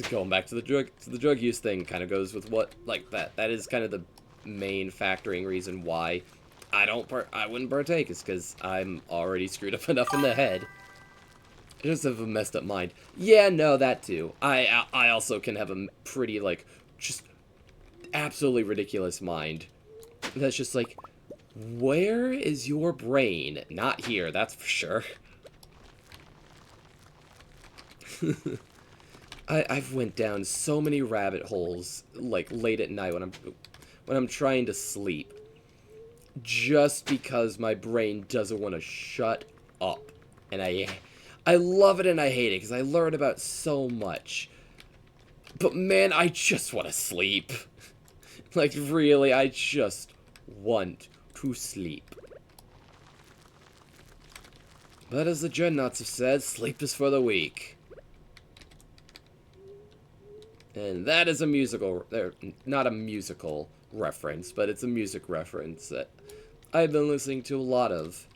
going back to the drug use thing, kind of goes with what, like, that is kind of the main factoring reason why I wouldn't partake, is because I'm already screwed up enough in the head. I just have a messed up mind. Yeah, no, that too. I also can have a pretty, like, just absolutely ridiculous mind. That's just like, where is your brain? Not here, that's for sure. I've went down so many rabbit holes, like, late at night when I'm trying to sleep. Just because my brain doesn't want to shut up. And I love it and I hate it, because I learn about so much. But man, I just want to sleep. Like, really, I just want to sleep. But as the Dreadnoughts have said, sleep is for the weak. And that is a musical, not a musical reference, but it's a music reference that I've been listening to a lot of.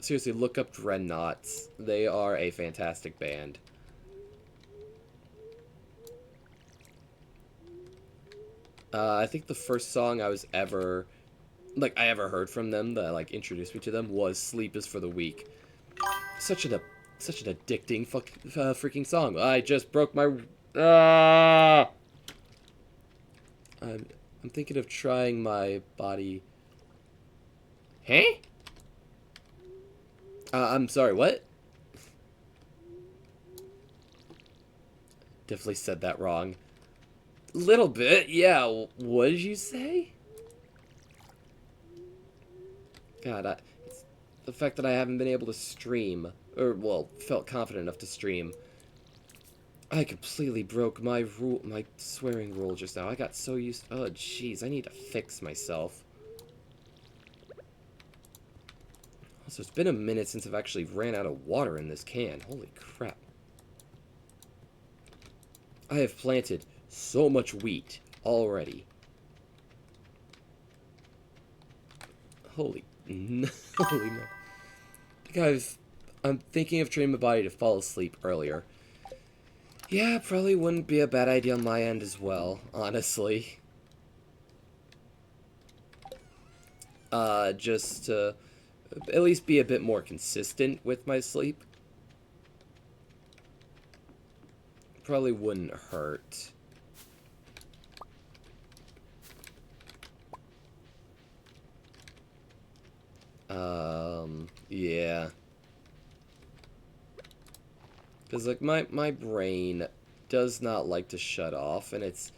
Seriously, look up Dreadnoughts. They are a fantastic band. I think the first song I ever heard from them that, like, introduced me to them was Sleep is for the Weak. Such an addicting freaking song. I just broke my... Ah! I'm thinking of trying my body... Huh? I'm sorry, what? Definitely said that wrong. Little bit, yeah. What did you say? God, it's the fact that I haven't been able to stream, or, well, felt confident enough to stream. I completely broke my swearing rule just now. I got so used... Oh, jeez, I need to fix myself. Also, it's been a minute since I've actually ran out of water in this can. Holy crap. I have planted so much wheat already. Holy no. Holy no. Guys, I'm thinking of training my body to fall asleep earlier. Yeah, probably wouldn't be a bad idea on my end as well, honestly. Just to at least be a bit more consistent with my sleep. Probably wouldn't hurt. Yeah. Because, like, my brain does not like to shut off, and it's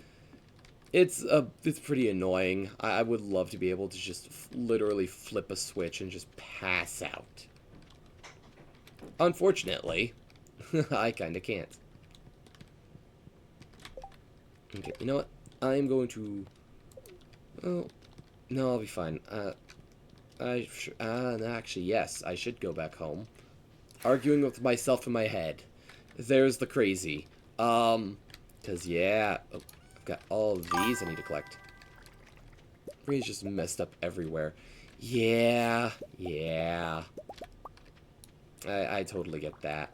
pretty annoying. I would love to be able to just literally flip a switch and just pass out. Unfortunately, I kinda can't. Okay, you know what? I'm going to... Oh, no, I'll be fine. Actually, yes, I should go back home. Arguing with myself in my head. There's the crazy. Because, yeah... Oh, I've got all of these I need to collect. Brain's just messed up everywhere. Yeah. I totally get that.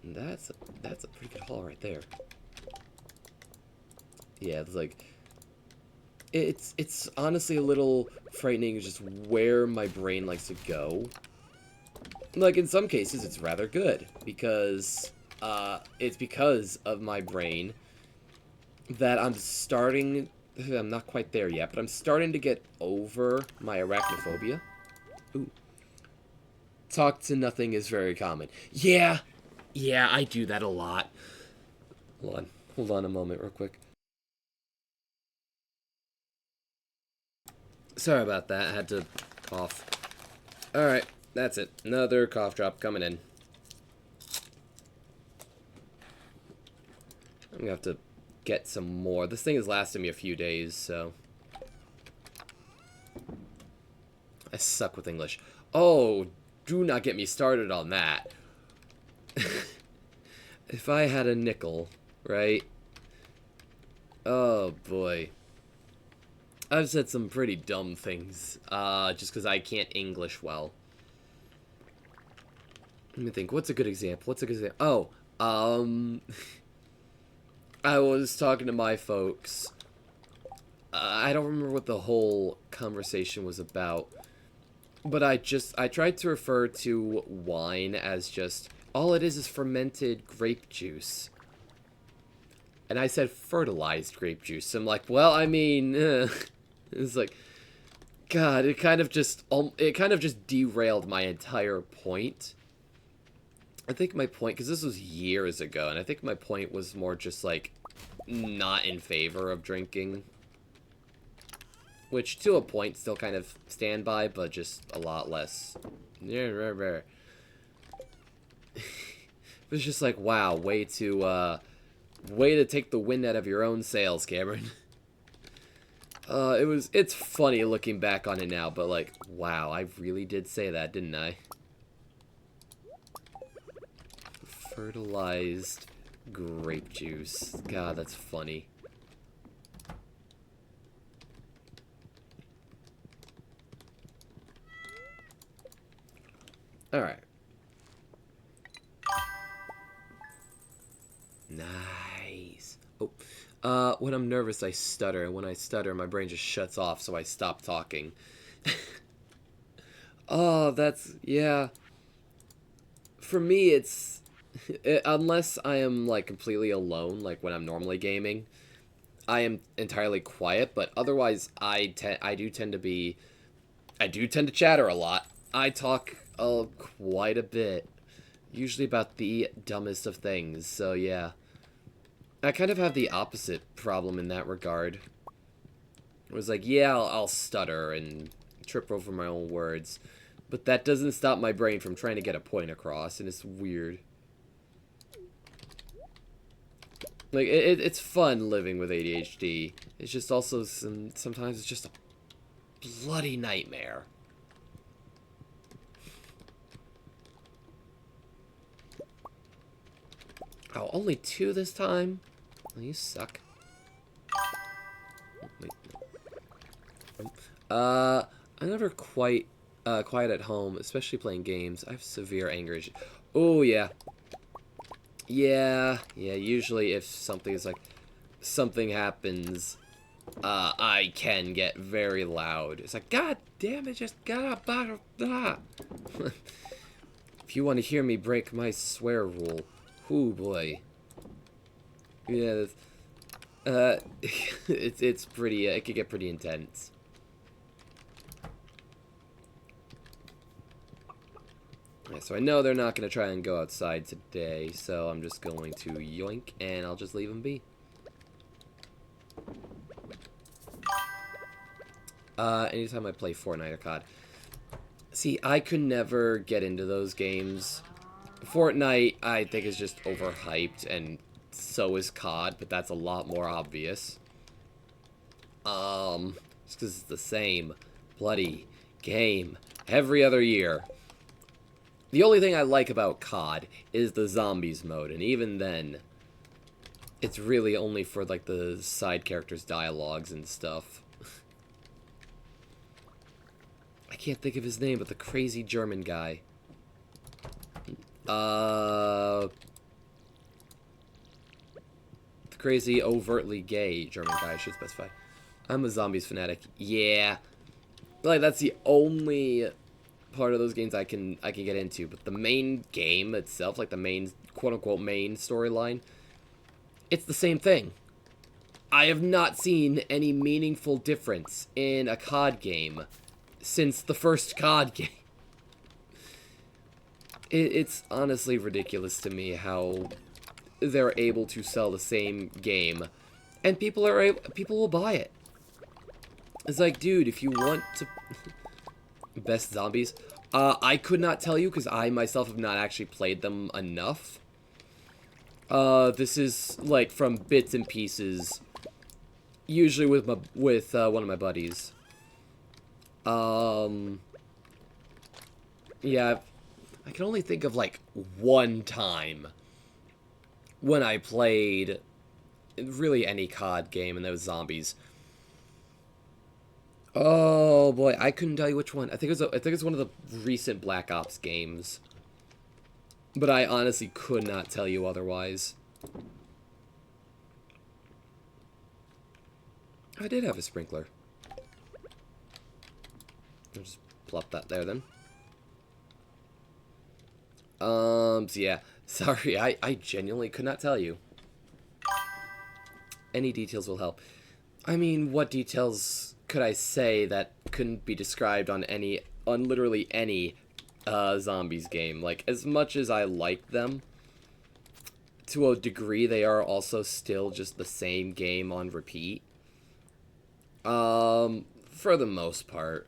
That's a pretty good haul right there. Yeah, it's like it's honestly a little frightening just where my brain likes to go. Like in some cases it's rather good because it's because of my brain that I'm not quite there yet, but I'm starting to get over my arachnophobia. Ooh. Talk to nothing is very common. Yeah, yeah, I do that a lot. Hold on a moment real quick. Sorry about that, I had to cough. Alright, that's it. Another cough drop coming in. I'm gonna have to get some more. This thing has lasted me a few days, so... I suck with English. Oh, do not get me started on that. If I had a nickel, right? Oh, boy. I've said some pretty dumb things, just because I can't English well. Let me think, what's a good example? What's a good example? Oh, I was talking to my folks. I don't remember what the whole conversation was about. But I tried to refer to wine as just, all it is fermented grape juice. And I said fertilized grape juice. I'm like, well, I mean, it's like, God, it kind of just derailed my entire point. I think my point, because this was years ago, and I think my point was more just like, not in favor of drinking. Which, to a point, still kind of stand by, but just a lot less. It's just like, wow, way to take the wind out of your own sails, Cameron. It's funny looking back on it now, but like, wow, I really did say that, didn't I? Fertilized grape juice. God, that's funny. Alright. Nice. Oh, when I'm nervous, I stutter, and when I stutter, my brain just shuts off, so I stop talking. Oh, yeah. For me, unless I am, like, completely alone, like when I'm normally gaming, I am entirely quiet, but otherwise, I do tend to chatter a lot. I talk quite a bit, usually about the dumbest of things, so yeah. I kind of have the opposite problem in that regard. It was like, yeah, I'll stutter and trip over my own words, but that doesn't stop my brain from trying to get a point across, and it's weird. Like, it's fun living with ADHD. It's just also, sometimes it's just a bloody nightmare. Oh, only 2 this time? Well, you suck. Wait. I'm never quite quiet at home, especially playing games. I have severe anger issues. Oh, yeah. Yeah, usually if something happens, I can get very loud. It's like, God damn it, just got blah, blah. If you want to hear me break my swear rule, ooh boy. Yeah, it's pretty, it could get pretty intense. Yeah, so I know they're not going to try and go outside today, so I'm just going to yoink, and I'll just leave them be. Anytime I play Fortnite or COD. See, I could never get into those games. Fortnite, I think, is just overhyped, and so is COD, but that's a lot more obvious. Just because it's the same bloody game every other year. The only thing I like about COD is the zombies mode, and even then, it's really only for, like, the side characters' dialogues and stuff. can't think of his name, but the crazy German guy. The crazy, overtly gay German guy, I should specify. I'm a zombies fanatic. Yeah. Like, that's the only part of those games I can get into, but the main game itself, like the main, quote-unquote main storyline, it's the same thing. I have not seen any meaningful difference in a COD game since the first COD game. It's honestly ridiculous to me how they're able to sell the same game, and people will buy it. It's like, dude, if you want to... Best zombies? I could not tell you, because I myself have not actually played them enough. This is, like, from bits and pieces, usually with one of my buddies. Yeah, I can only think of, like, one time when I played really any COD game, and there was zombies. Oh boy, I couldn't tell you which one. I think it's one of the recent Black Ops games. But I honestly could not tell you otherwise. I did have a sprinkler. I'll just plop that there then. So yeah. Sorry, I genuinely could not tell you. Any details will help. I mean, what details could I say that couldn't be described on literally any zombies game? Like, as much as I like them, to a degree, they are also still just the same game on repeat. For the most part.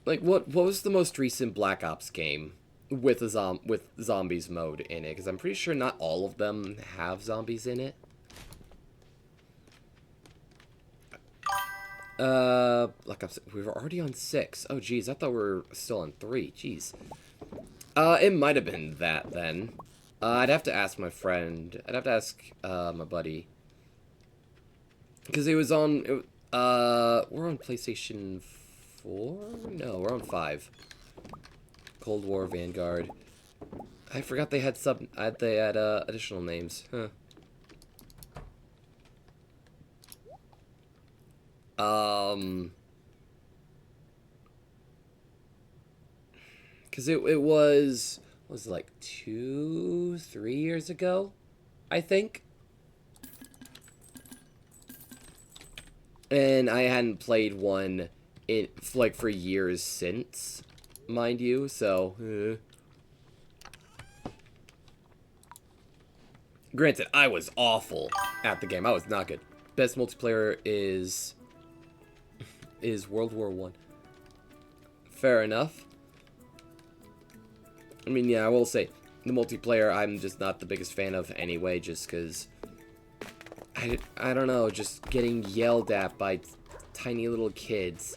Like, what was the most recent Black Ops game with with zombies mode in it? Because I'm pretty sure not all of them have zombies in it. Black Ops, we were already on 6. Oh, geez, I thought we were still on 3. Jeez. It might have been that, then. I'd have to ask my friend. I'd have to ask, my buddy. Because it was on, we're on PlayStation 4? No, we're on 5. Cold War, Vanguard. I forgot they had additional names. Huh. Because it was it like 2-3 years ago, I think? And I hadn't played one for years since, mind you, so... Granted, I was awful at the game. I was not good. Best multiplayer is World War I. Fair enough. I mean, yeah, I will say, the multiplayer I'm just not the biggest fan of anyway, just because... I don't know, just getting yelled at by tiny little kids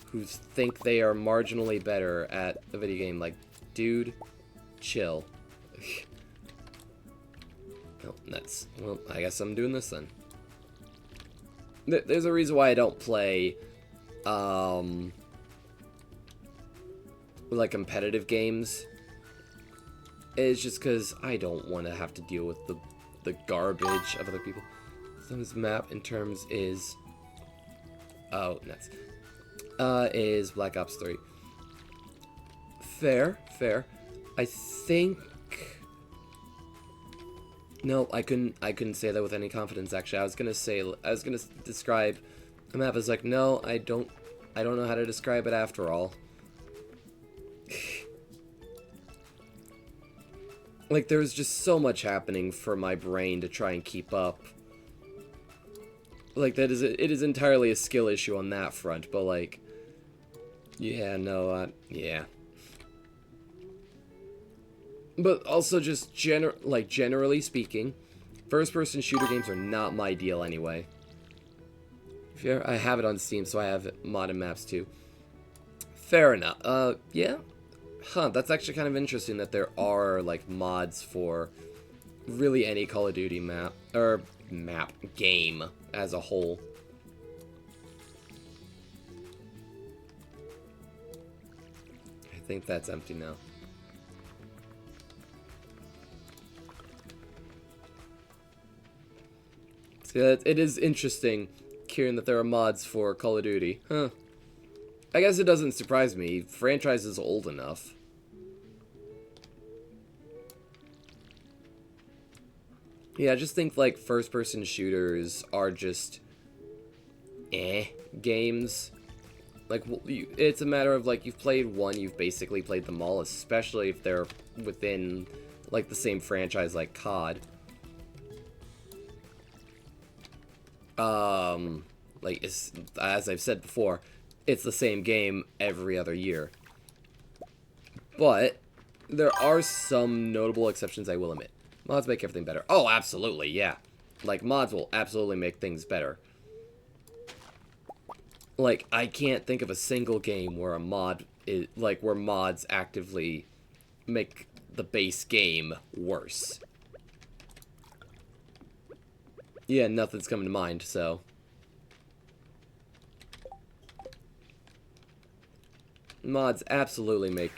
who think they are marginally better at a video game. Like, dude, chill. Oh, nuts. Well, I guess I'm doing this then. There's a reason why I don't play, like, competitive games. It's just because I don't want to have to deal with the garbage of other people. So this map in terms is... Oh, nuts. Is Black Ops 3. Fair. I think... No, I couldn't say that with any confidence, actually. I was gonna describe a map as like, no, I don't know how to describe it after all. Like, there's just so much happening for my brain to try and keep up. Like, it is entirely a skill issue on that front, but, like, yeah, no, yeah. But also just, generally speaking, first-person shooter games are not my deal anyway. I have it on Steam, so I have modded maps too. Fair enough. Yeah. Huh, that's actually kind of interesting that there are, like, mods for really any Call of Duty map, or game as a whole. think that's empty now. So it is interesting hearing that there are mods for Call of Duty. Huh. I guess it doesn't surprise me. Franchise is old enough. Yeah, I just think, like, first-person shooters are just games. Like, it's a matter of, like, you've played one, you've basically played them all, especially if they're within, like, the same franchise like COD. Like, as I've said before, it's the same game every other year. But there are some notable exceptions, I will admit. Mods make everything better. Oh, absolutely, yeah. Like, mods will absolutely make things better. Like, I can't think of a single game where a mod is, like, where mods actively make the base game worse. Yeah, nothing's coming to mind, so. Mods absolutely make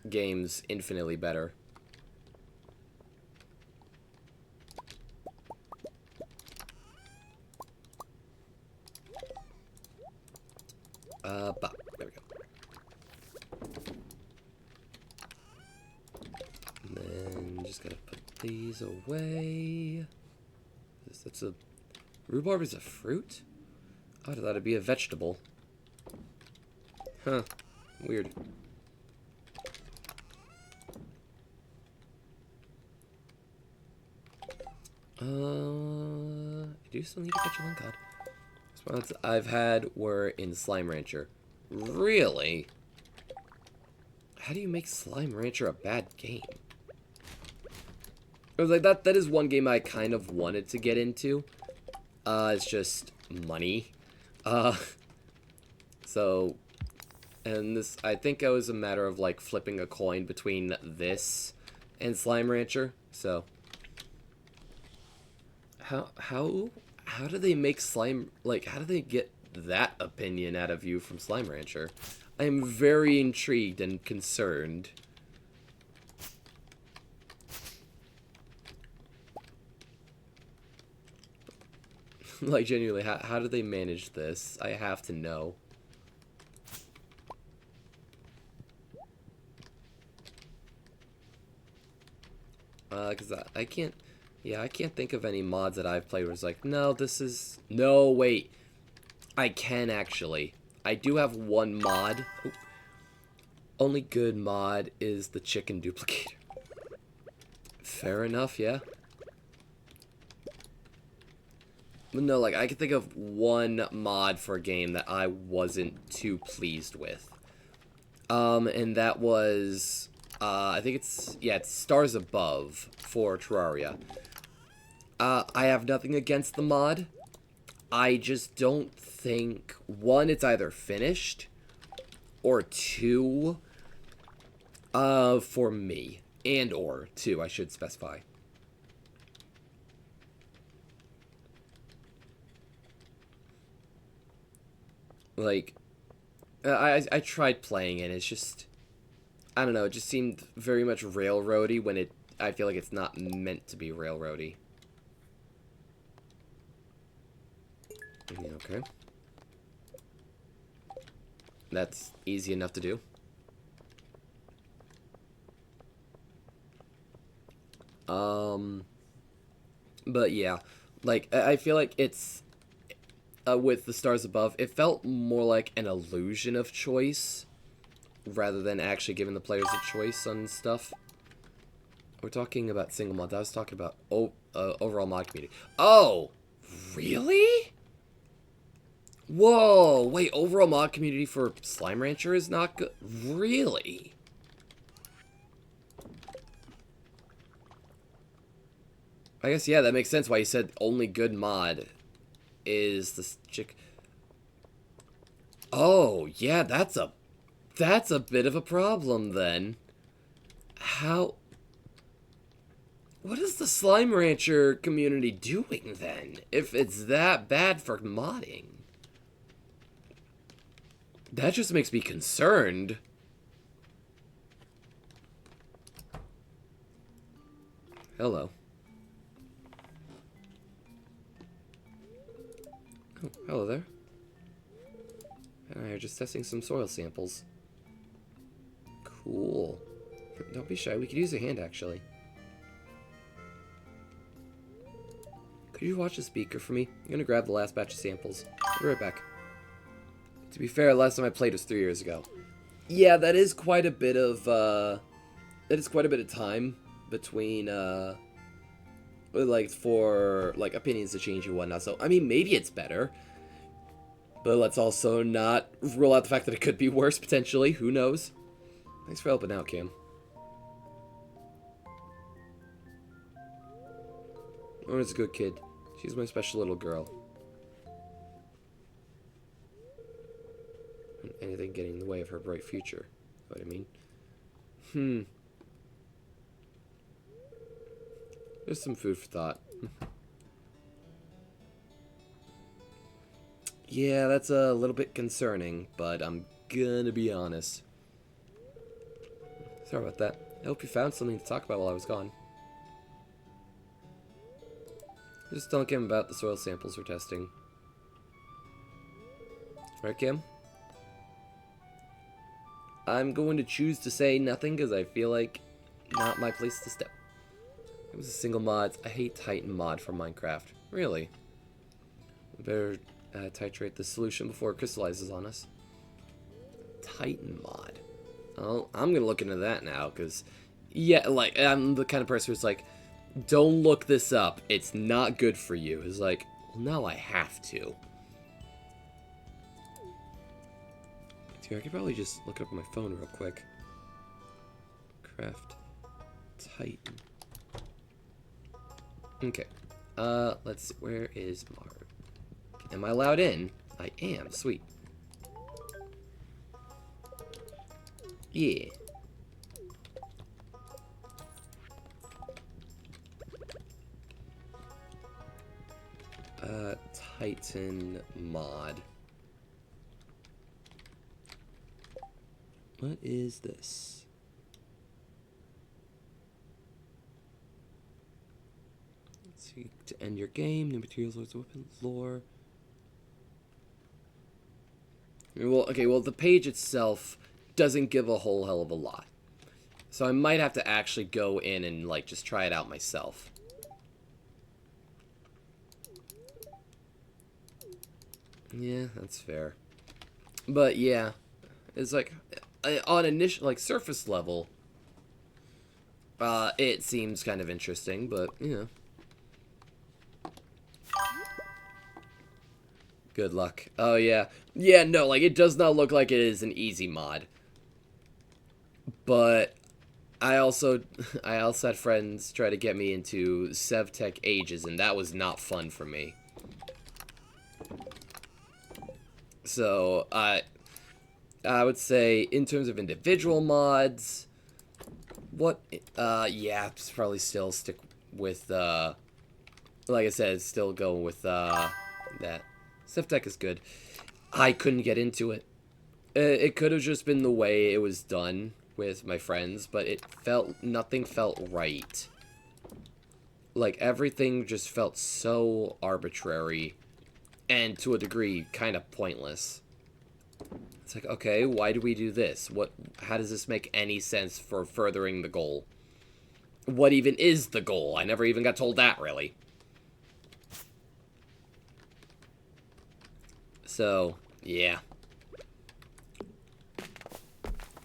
games infinitely better. There we go. And then just gotta put these away. That's a... Rhubarb is a fruit? I thought it'd be a vegetable. Huh. Weird. I do still need to catch a one cod. Spots I've had were in Slime Rancher. Really? How do you make Slime Rancher a bad game? I was like, that is one game I kind of wanted to get into. It's just money. So, and this, I think it was a matter of, like, flipping a coin between this and Slime Rancher, so. How do they make slime, like, how do they get that opinion out of you from Slime Rancher? I am very intrigued and concerned. Like, genuinely, how do they manage this? I have to know. Because I can't... Yeah, I can't think of any mods that I've played where it's like, no, this is... No, wait. I can, actually. I do have one mod. Oh. Only good mod is the chicken duplicator. Fair enough, yeah. But no, like, I can think of one mod for a game that I wasn't too pleased with. And that was... I think it's... Yeah, it's Stars Above for Terraria. I have nothing against the mod. I just don't think, one, it's either finished, or two, for me. And or two, I should specify. Like, I tried playing it, it's just, I don't know, it just seemed very much railroady when I feel like it's not meant to be railroady. Okay. That's easy enough to do. But yeah, like, I feel like it's, with the Stars Above, it felt more like an illusion of choice, rather than actually giving the players a choice on stuff. We're talking about single mods, I was talking about, overall mod community. Oh! Really? Whoa, wait, overall mod community for Slime Rancher is not good? Really? I guess, yeah, that makes sense why you said only good mod is this chick. Oh, yeah, that's a bit of a problem then. How... What is the Slime Rancher community doing then, if it's that bad for modding? That just makes me concerned. hello. Oh, hello there. Alright, just testing some soil samples. Cool. Don't be shy, we could use a hand, actually. Could you watch the speaker for me? I'm gonna grab the last batch of samples. I'll be right back. To be fair, last time I played was 3 years ago. Yeah, that is quite a bit of, time between, like, for, like, opinions to change and whatnot. So, I mean, maybe it's better. But let's also not rule out the fact that it could be worse, potentially. Who knows? Thanks for helping out, Cam. Lauren's a good kid. She's my special little girl. Anything getting in the way of her bright future. You know what I mean? There's some food for thought. Yeah, that's a little bit concerning, but I'm gonna be honest. Sorry about that. I hope you found something to talk about while I was gone. Just don't give him about the soil samples we're testing. Right, Kim? I'm going to choose to say nothing because I feel like not my place to step. It was a single mod. I hate Titan mod for Minecraft. Really? We better titrate the solution before it crystallizes on us. Titan mod. Oh, I'm gonna look into that now because, yeah, like I'm the kind of person who's like, don't look this up. It's not good for you. It's like, well, now I have to. Dude, I could probably just look it up on my phone real quick. Craft Titan. Okay. Let's see. Where is Mark? Am I allowed in? I am. Sweet. Yeah. Titan mod. What is this? Let's see. To end your game, new materials, lords, weapons, lore. Well, okay, well, the page itself doesn't give a whole hell of a lot. So I might have to actually go in and, like, just try it out myself. Yeah, that's fair. But, yeah. It's like, on initial, like, surface level, it seems kind of interesting, but, you know. Good luck. Oh, yeah. Yeah, no, like, it does not look like it is an easy mod. But I also had friends try to get me into SevTech Ages, and that was not fun for me. So, I would say, in terms of individual mods, yeah, probably still stick with, like I said, still go with, that. SevTech is good. I couldn't get into it. It could have just been the way it was done with my friends, but nothing felt right. Like, everything just felt so arbitrary, and to a degree, kind of pointless. It's like, okay, why do we do this? How does this make any sense for furthering the goal? What even is the goal? I never even got told that, really. So, yeah.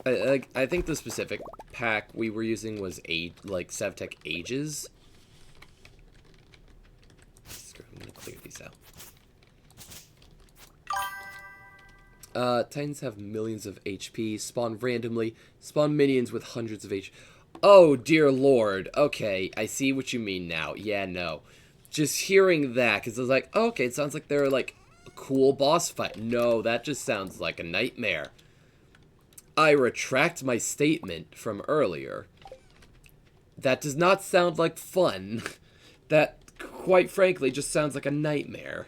I think the specific pack we were using was like SevTech Ages. I'm gonna clear these out. Titans have millions of HP, spawn randomly, spawn minions with hundreds of HP. Oh, dear lord. Okay, I see what you mean now. Yeah, no. Just hearing that, because I was like, oh, okay, it sounds like they're, like, a cool boss fight. No, that just sounds like a nightmare. I retract my statement from earlier. That does not sound like fun. That, quite frankly, just sounds like a nightmare.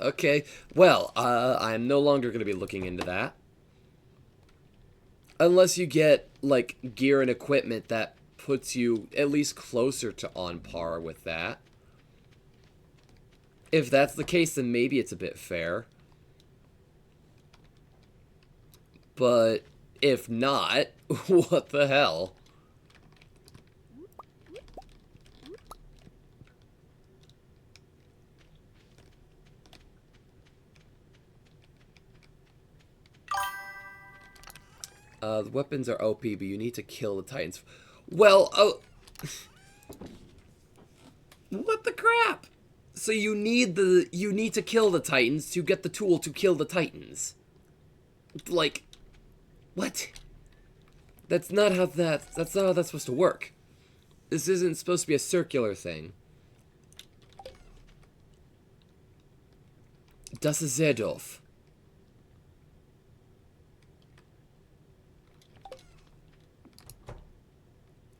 Okay, well, I'm no longer going to be looking into that. Unless you get, like, gear and equipment that puts you at least closer to on par with that. If that's the case, then maybe it's a bit fair. But if not, what the hell? The weapons are OP, but you need to kill the Titans. Well, oh... What the crap? So you need to kill the Titans to get the tool to kill the Titans. Like, what? That's not how that's not how that's supposed to work. This isn't supposed to be a circular thing. Das ist sehr doof.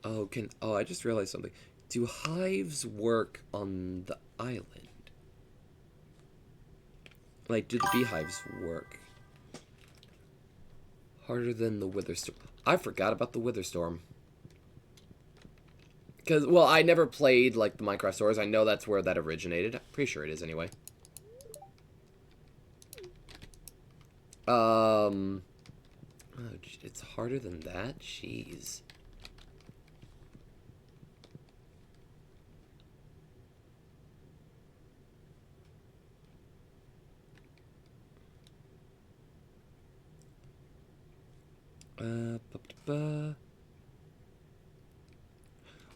Oh, I just realized something. Do hives work on the island? Like, do the beehives work? Harder than the Witherstorm. I forgot about the Witherstorm. Because, well, I never played, like, the Minecraft stores. I know that's where that originated. I'm pretty sure it is, anyway. Oh, it's harder than that? Jeez.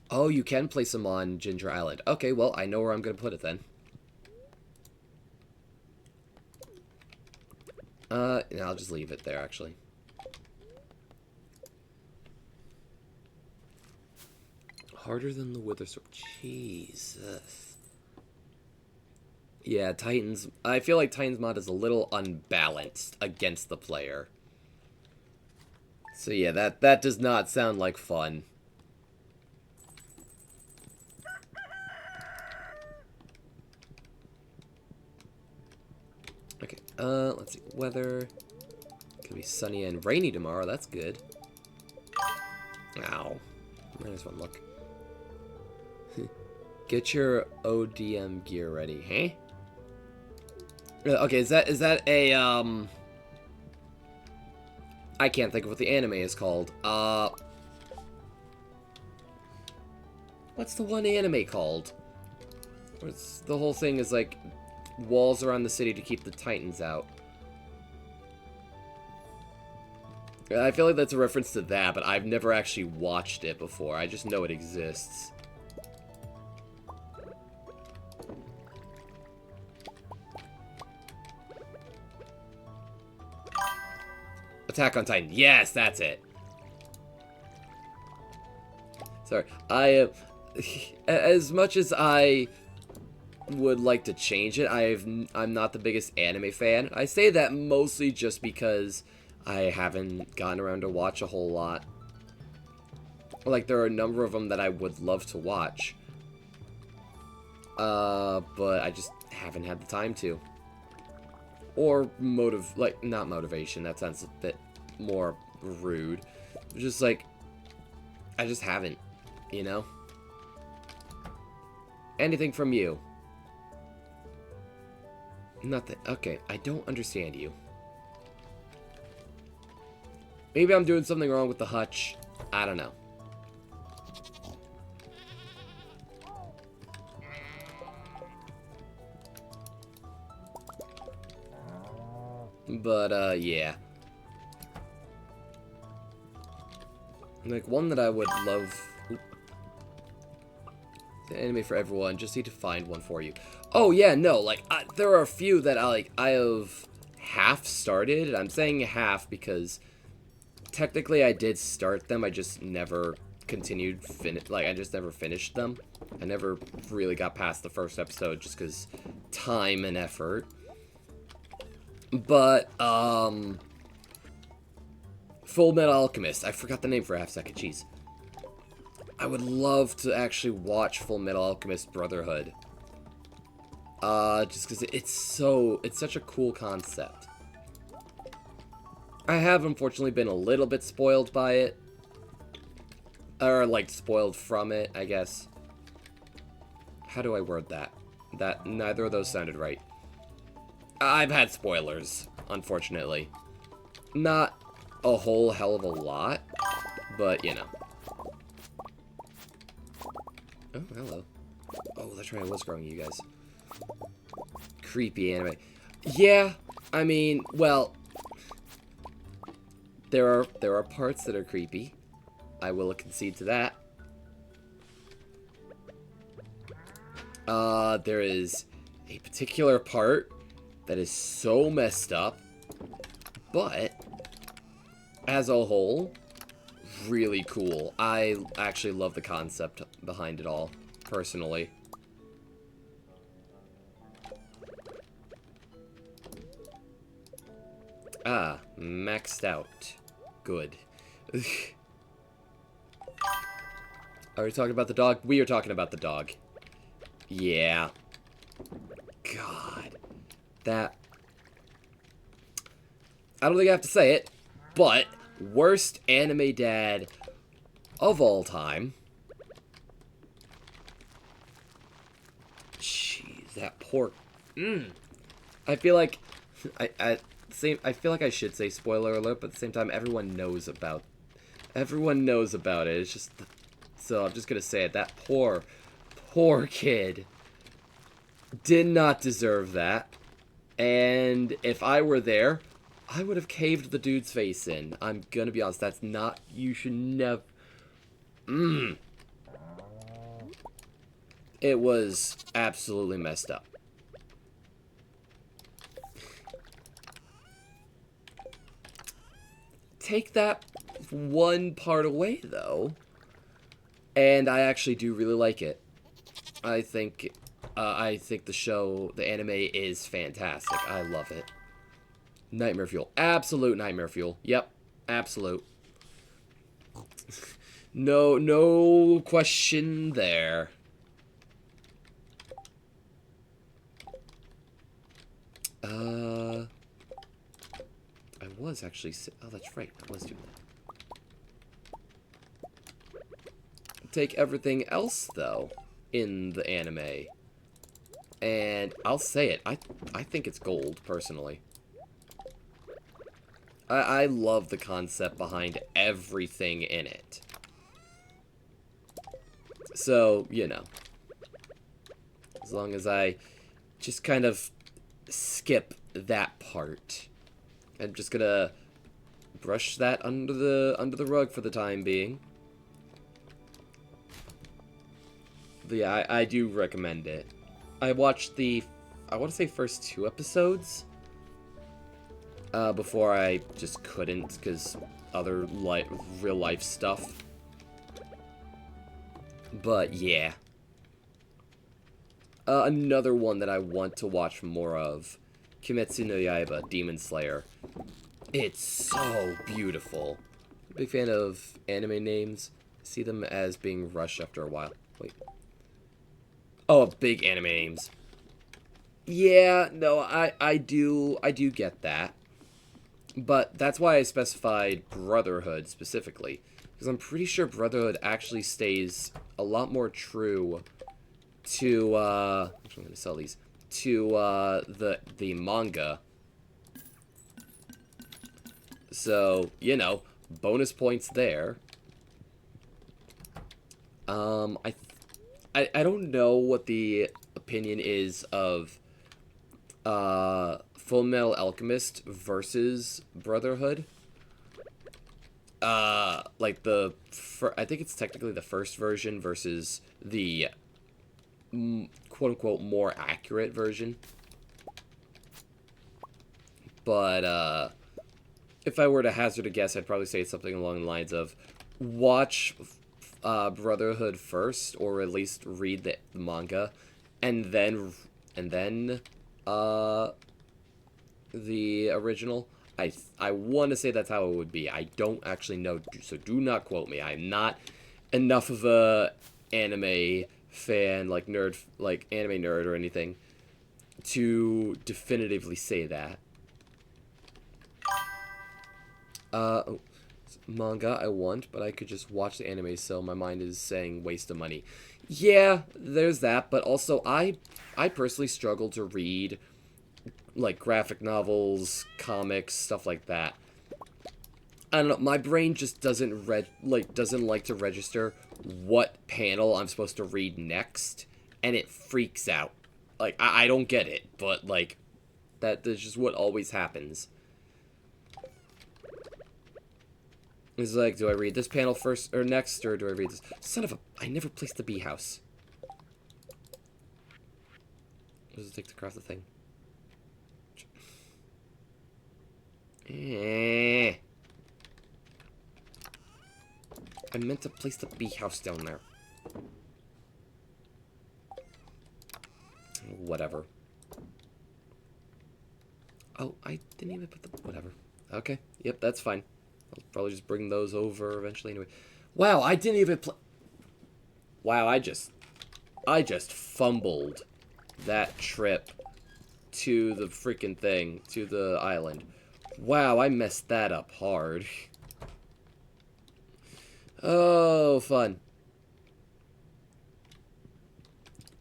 Oh, you can place them on Ginger Island. Okay, well, I know where I'm going to put it then. I'll just leave it there, actually. Harder than the Witherstorm. Jesus. Yeah, Titans. I feel like Titans mod is a little unbalanced against the player. So yeah, that does not sound like fun. Okay, let's see. Weather. Could be sunny and rainy tomorrow. That's good. Ow. There's one look. Get your ODM gear ready, hey? Okay, is that a, I can't think of what the anime is called. What's the one anime called? Where the whole thing is like walls around the city to keep the Titans out. I feel like that's a reference to that, but I've never actually watched it before. I just know it exists. Attack on Titan. Yes, that's it. Sorry. As much as I would like to change it, I'm not the biggest anime fan. I say that mostly just because I haven't gotten around to watch a whole lot. Like, there are a number of them that I would love to watch. But I just haven't had the time to. Or not motivation, that sounds a bit more rude. Just like, I just haven't, you know? Anything from you? Nothing. Okay, I don't understand you. Maybe I'm doing something wrong with the hutch. I don't know. But, yeah. Like, one that I would love... The anime for everyone, just need to find one for you. Oh, yeah, no, like, there are a few that I have half started. I'm saying half because technically I did start them, I just never continued, I just never finished them. I never really got past the first episode just because time and effort. But, Full Metal Alchemist. I forgot the name for a half second. Jeez. I would love to actually watch Full Metal Alchemist Brotherhood. Just because it's such a cool concept. I have unfortunately been a little bit spoiled by it. Or, like, spoiled from it, I guess. How do I word that? That neither of those sounded right. I've had spoilers, unfortunately. Not a whole hell of a lot, but, you know. Oh, hello. Oh, that's right, I was growing you guys. Creepy anime. Yeah, I mean, well, there are parts that are creepy. I will concede to that. There is a particular part that is so messed up, but as a whole, really cool. I actually love the concept behind it all, personally. Ah, maxed out. Good. Are we talking about the dog? We are talking about the dog. Yeah. God. That... I don't think I have to say it, but worst anime dad of all time. Jeez, that poor... I feel like... I feel like I should say spoiler alert, but at the same time, everyone knows about it. It's just... So I'm just gonna say it. That poor kid did not deserve that. And if I were there, I would have caved the dude's face in. I'm gonna be honest. That's not... You should never... It was absolutely messed up. Take that one part away, though, and I actually do really like it. I think the show, the anime, is fantastic. I love it. Nightmare fuel. Absolute nightmare fuel. Yep. Absolute. No question there. I was actually... Oh, that's right. I was doing that. Take everything else, though, in the anime. And I'll say it. I think it's gold, personally. I love the concept behind everything in it. So, you know. As long as I just kind of skip that part. I'm just gonna brush that under the rug for the time being. But yeah, I do recommend it. I watched the, I want to say, first 2 episodes before I just couldn't because other real life stuff. But yeah. Another one that I want to watch more of, Kimetsu no Yaiba, Demon Slayer. It's so beautiful. Big fan of anime names. See them as being rushed after a while. Wait. Oh, big anime names. Yeah, no, I do get that. But that's why I specified Brotherhood specifically. Because I'm pretty sure Brotherhood actually stays a lot more true to, actually I'm going to sell these, to, the manga. So, you know, bonus points there. I don't know what the opinion is of, Full Metal Alchemist versus Brotherhood. Like I think it's technically the first version versus the quote-unquote more accurate version. But, if I were to hazard a guess, I'd probably say something along the lines of watch Brotherhood first, or at least read the manga, and then the original. I want to say that's how it would be. I don't actually know, so do not quote me. I'm not enough of a anime fan, like anime nerd or anything, to definitively say that. Oh, manga I want, but I could just watch the anime, so my mind is saying waste of money. Yeah, there's that, but also I personally struggle to read like graphic novels, comics, stuff like that. I don't know, my brain just doesn't like to register what panel I'm supposed to read next, and it freaks out. Like I don't get it, but like that's just what always happens. It's like, do I read this panel first or next, or do I read this? Son of a, I never placed the bee house. What does it take to craft the thing? I meant to place the bee house down there. Whatever. Oh, I didn't even put the... Whatever. Okay. Yep, that's fine. I'll probably just bring those over eventually anyway. Wow, I didn't even play... Wow, I just fumbled that trip to the freaking thing, to the island. Wow, I messed that up hard. Oh, fun.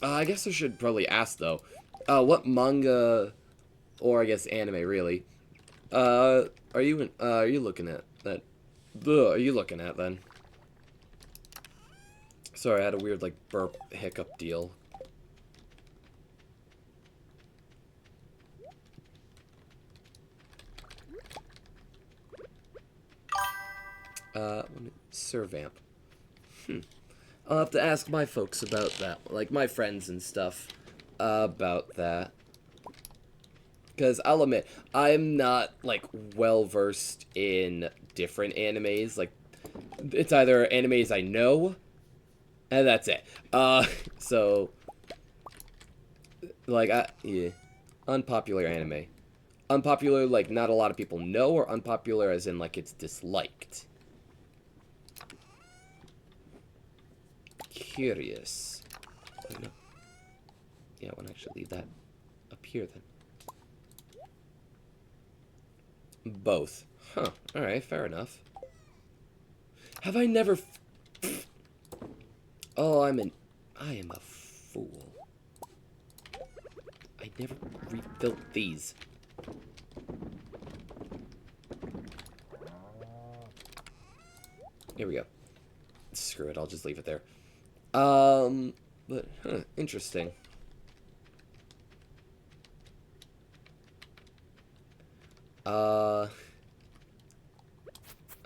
I guess I should probably ask, though. What manga, or I guess anime, really, are you looking at that? Are you looking at, then? Sorry, I had a weird, like, burp hiccup deal. Servamp. I'll have to ask my folks about that, like my friends and stuff, about that. Because I'll admit, I'm not, like, well-versed in different animes. Like, it's either animes I know, and that's it. So, like, yeah. Unpopular anime. Unpopular, like, not a lot of people know, or unpopular as in, like, it's disliked? Curious. Wait, no. Yeah, I want to actually leave that up here, then. Both. Huh. Alright, fair enough. Have I never... Oh, I am a fool. I never refilled these. Here we go. Screw it, I'll just leave it there. But, interesting. I'm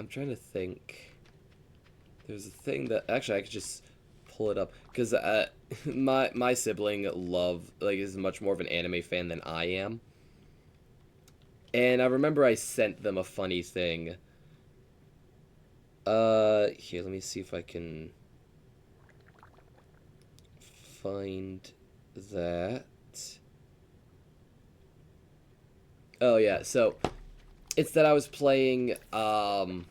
trying to think. There's a thing that, actually, I could just pull it up. Because, my sibling is much more of an anime fan than I am. And I remember I sent them a funny thing. Here, let me see if I can find that. Oh, yeah, so it's that I was playing, RimWorld.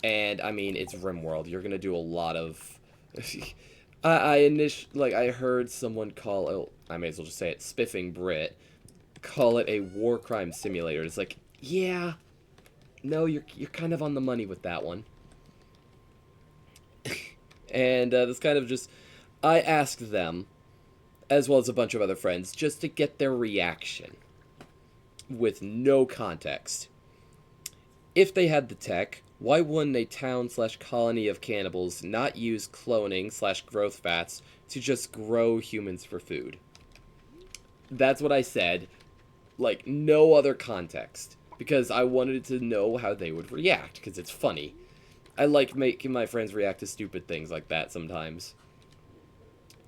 And, I mean, it's RimWorld. You're gonna do a lot of... I heard someone call... Oh, I may as well just say it. Spiffing Brit. Call it a war crime simulator. It's like, yeah... No, you're kind of on the money with that one. And this kind of just... I asked them, as well as a bunch of other friends, just to get their reaction. With no context. If they had the tech, why wouldn't a town/colony of cannibals not use cloning/growth fats to just grow humans for food? That's what I said. Like, no other context. Because I wanted to know how they would react, because it's funny. I like making my friends react to stupid things like that sometimes.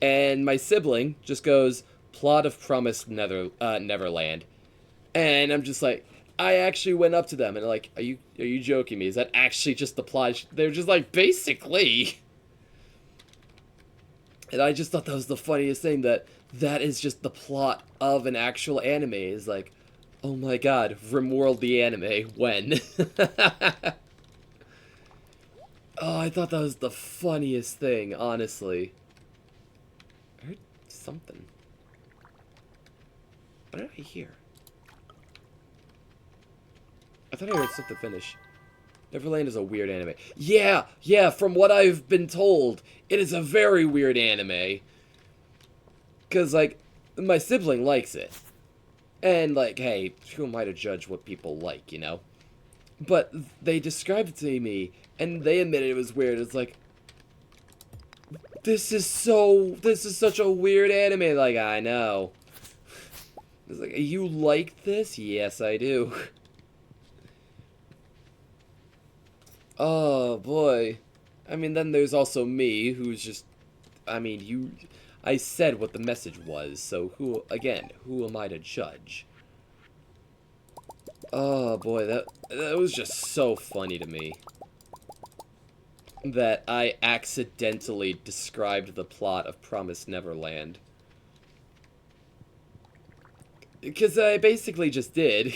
And my sibling just goes, plot of Promised Neverland. And I'm just like, I actually went up to them and like, are you joking me? Is that actually just the plot? They're just like, basically. And I just thought that was the funniest thing, that is just the plot of an actual anime. Is like, oh my god, RimWorld the anime, when? Oh, I thought that was the funniest thing, honestly. I heard something. What did I hear? I thought I heard something finish. Neverland is a weird anime. Yeah, yeah, from what I've been told, it is a very weird anime. Because, like, my sibling likes it. And, like, hey, who am I to judge what people like, you know? But they described it to me, and they admitted it was weird. It's like, this is such a weird anime. Like, I know. It's like, you like this? Yes, I do. Oh, boy. I mean, then there's also me, who's just... I mean, I said what the message was, so who am I to judge? Oh, boy, that was just so funny to me. That I accidentally described the plot of Promised Neverland. Because I basically just did.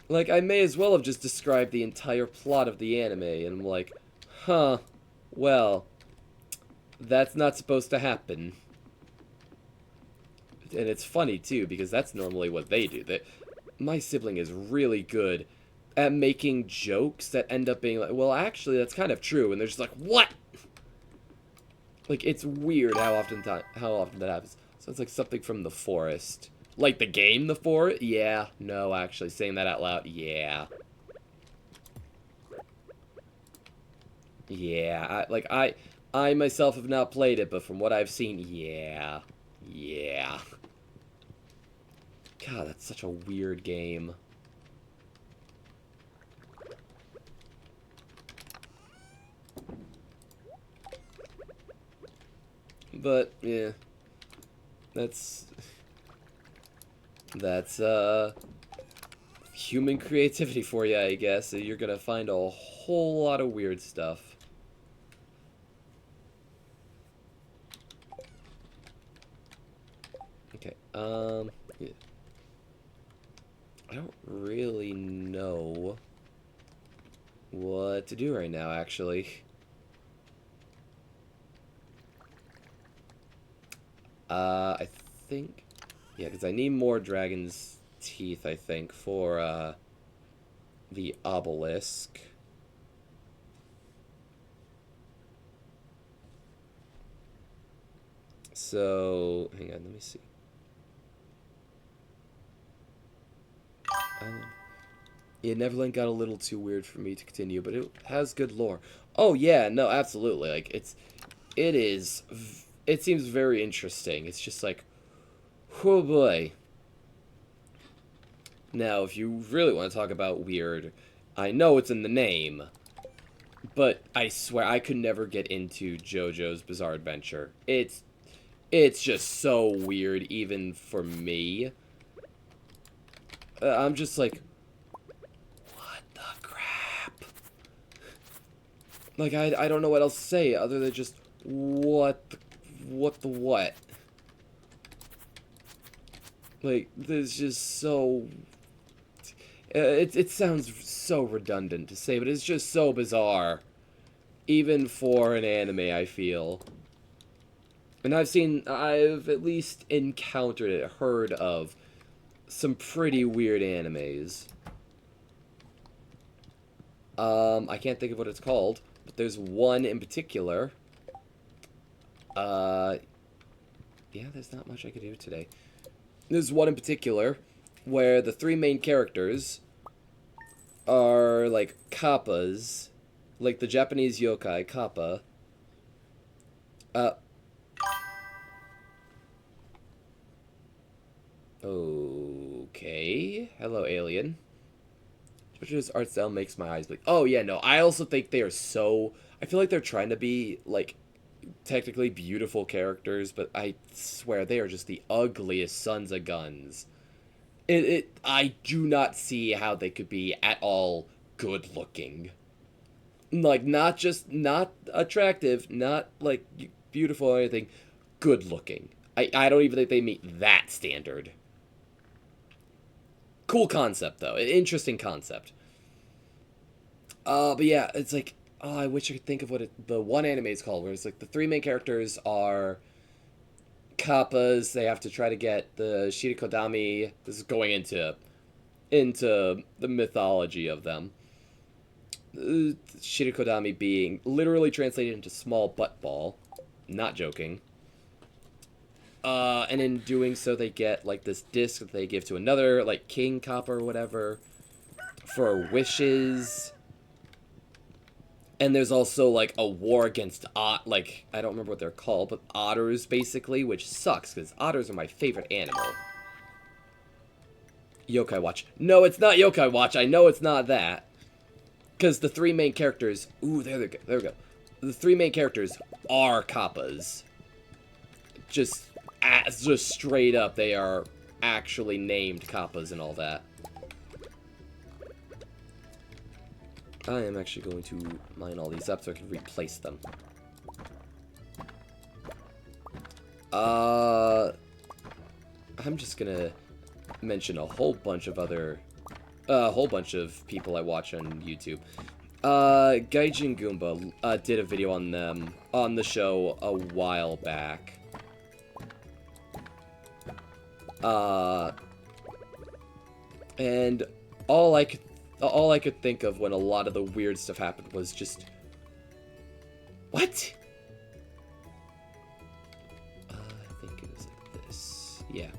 Like, I may as well have just described the entire plot of the anime, and I'm like, huh, well, that's not supposed to happen. And it's funny, too, because that's normally what they do. My sibling is really good at making jokes that end up being like, well, actually, that's kind of true, and they're just like, what? Like, it's weird how often that happens. So it's like something from The Forest. Like the game The Forest? Yeah. No, actually, saying that out loud, yeah. Yeah, I myself have not played it, but from what I've seen, yeah. Yeah. God, that's such a weird game. But, yeah. That's human creativity for you, I guess. You're gonna find a whole lot of weird stuff. Okay, yeah. I don't really know what to do right now, actually. I think... Yeah, because I need more dragon's teeth, I think, for, the obelisk. So, hang on, let me see. Yeah, Neverland got a little too weird for me to continue, but it has good lore. Oh, yeah, no, absolutely. Like, it seems very interesting. It's just like, oh boy. Now, if you really want to talk about weird, I know it's in the name, but I swear I could never get into JoJo's Bizarre Adventure. It's just so weird, even for me. I'm just like, what the crap? Like, I don't know what else to say other than just, what the what? Like, there's just so... it sounds so redundant to say, but it's just so bizarre. Even for an anime, I feel. And I've at least encountered it, heard of some pretty weird animes. I can't think of what it's called, but there's one in particular. Yeah, there's not much I could do today. There's one in particular where the three main characters are like kappas, like the Japanese yokai kappa. Uh, okay. Hello, alien. JoJo's art style makes my eyes bleed. Oh yeah, no. I also think they are so. I feel like they're trying to be like technically beautiful characters, but I swear they are just the ugliest sons of guns. I do not see how they could be at all good looking. Like, not attractive, not, like, beautiful or anything. Good looking. I don't even think they meet that standard. Cool concept, though. Interesting concept. But yeah, it's like, oh, I wish I could think of what the one anime is called, where it's like the three main characters are kappas. They have to try to get the Shirikodami. This is going into into the mythology of them. Shirikodami being literally translated into small butt ball. Not joking. And in doing so, they get, like, this disc that they give to another, like, king kappa or whatever, for wishes. And there's also, like, a war against, like, I don't remember what they're called, but otters, basically, which sucks, because otters are my favorite animal. Yokai Watch. No, it's not Yokai Watch. I know it's not that. Because the three main characters... Ooh, there we go. The three main characters are kappas. Just straight up, they are actually named kappas and all that. I am actually going to mine all these up so I can replace them. I'm just gonna mention a whole bunch of other... a whole bunch of people I watch on YouTube. Gaijin Goomba did a video on them on the show a while back. And all I could think of when a lot of the weird stuff happened was just, what? I think it was like this. Yeah.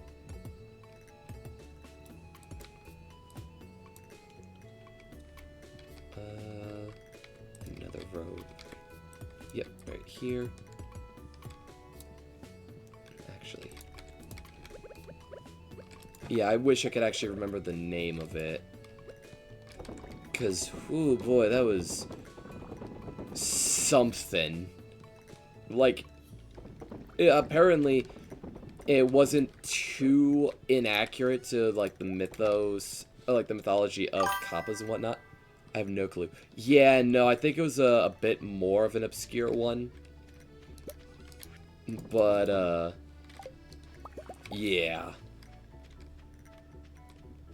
Another road. Yep, right here. Actually. Yeah, I wish I could actually remember the name of it. Because, ooh boy, that was something. Like, apparently, it wasn't too inaccurate to, like, the mythos, like, the mythology of kappas and whatnot. I have no clue. Yeah, no, I think it was a bit more of an obscure one. But, yeah.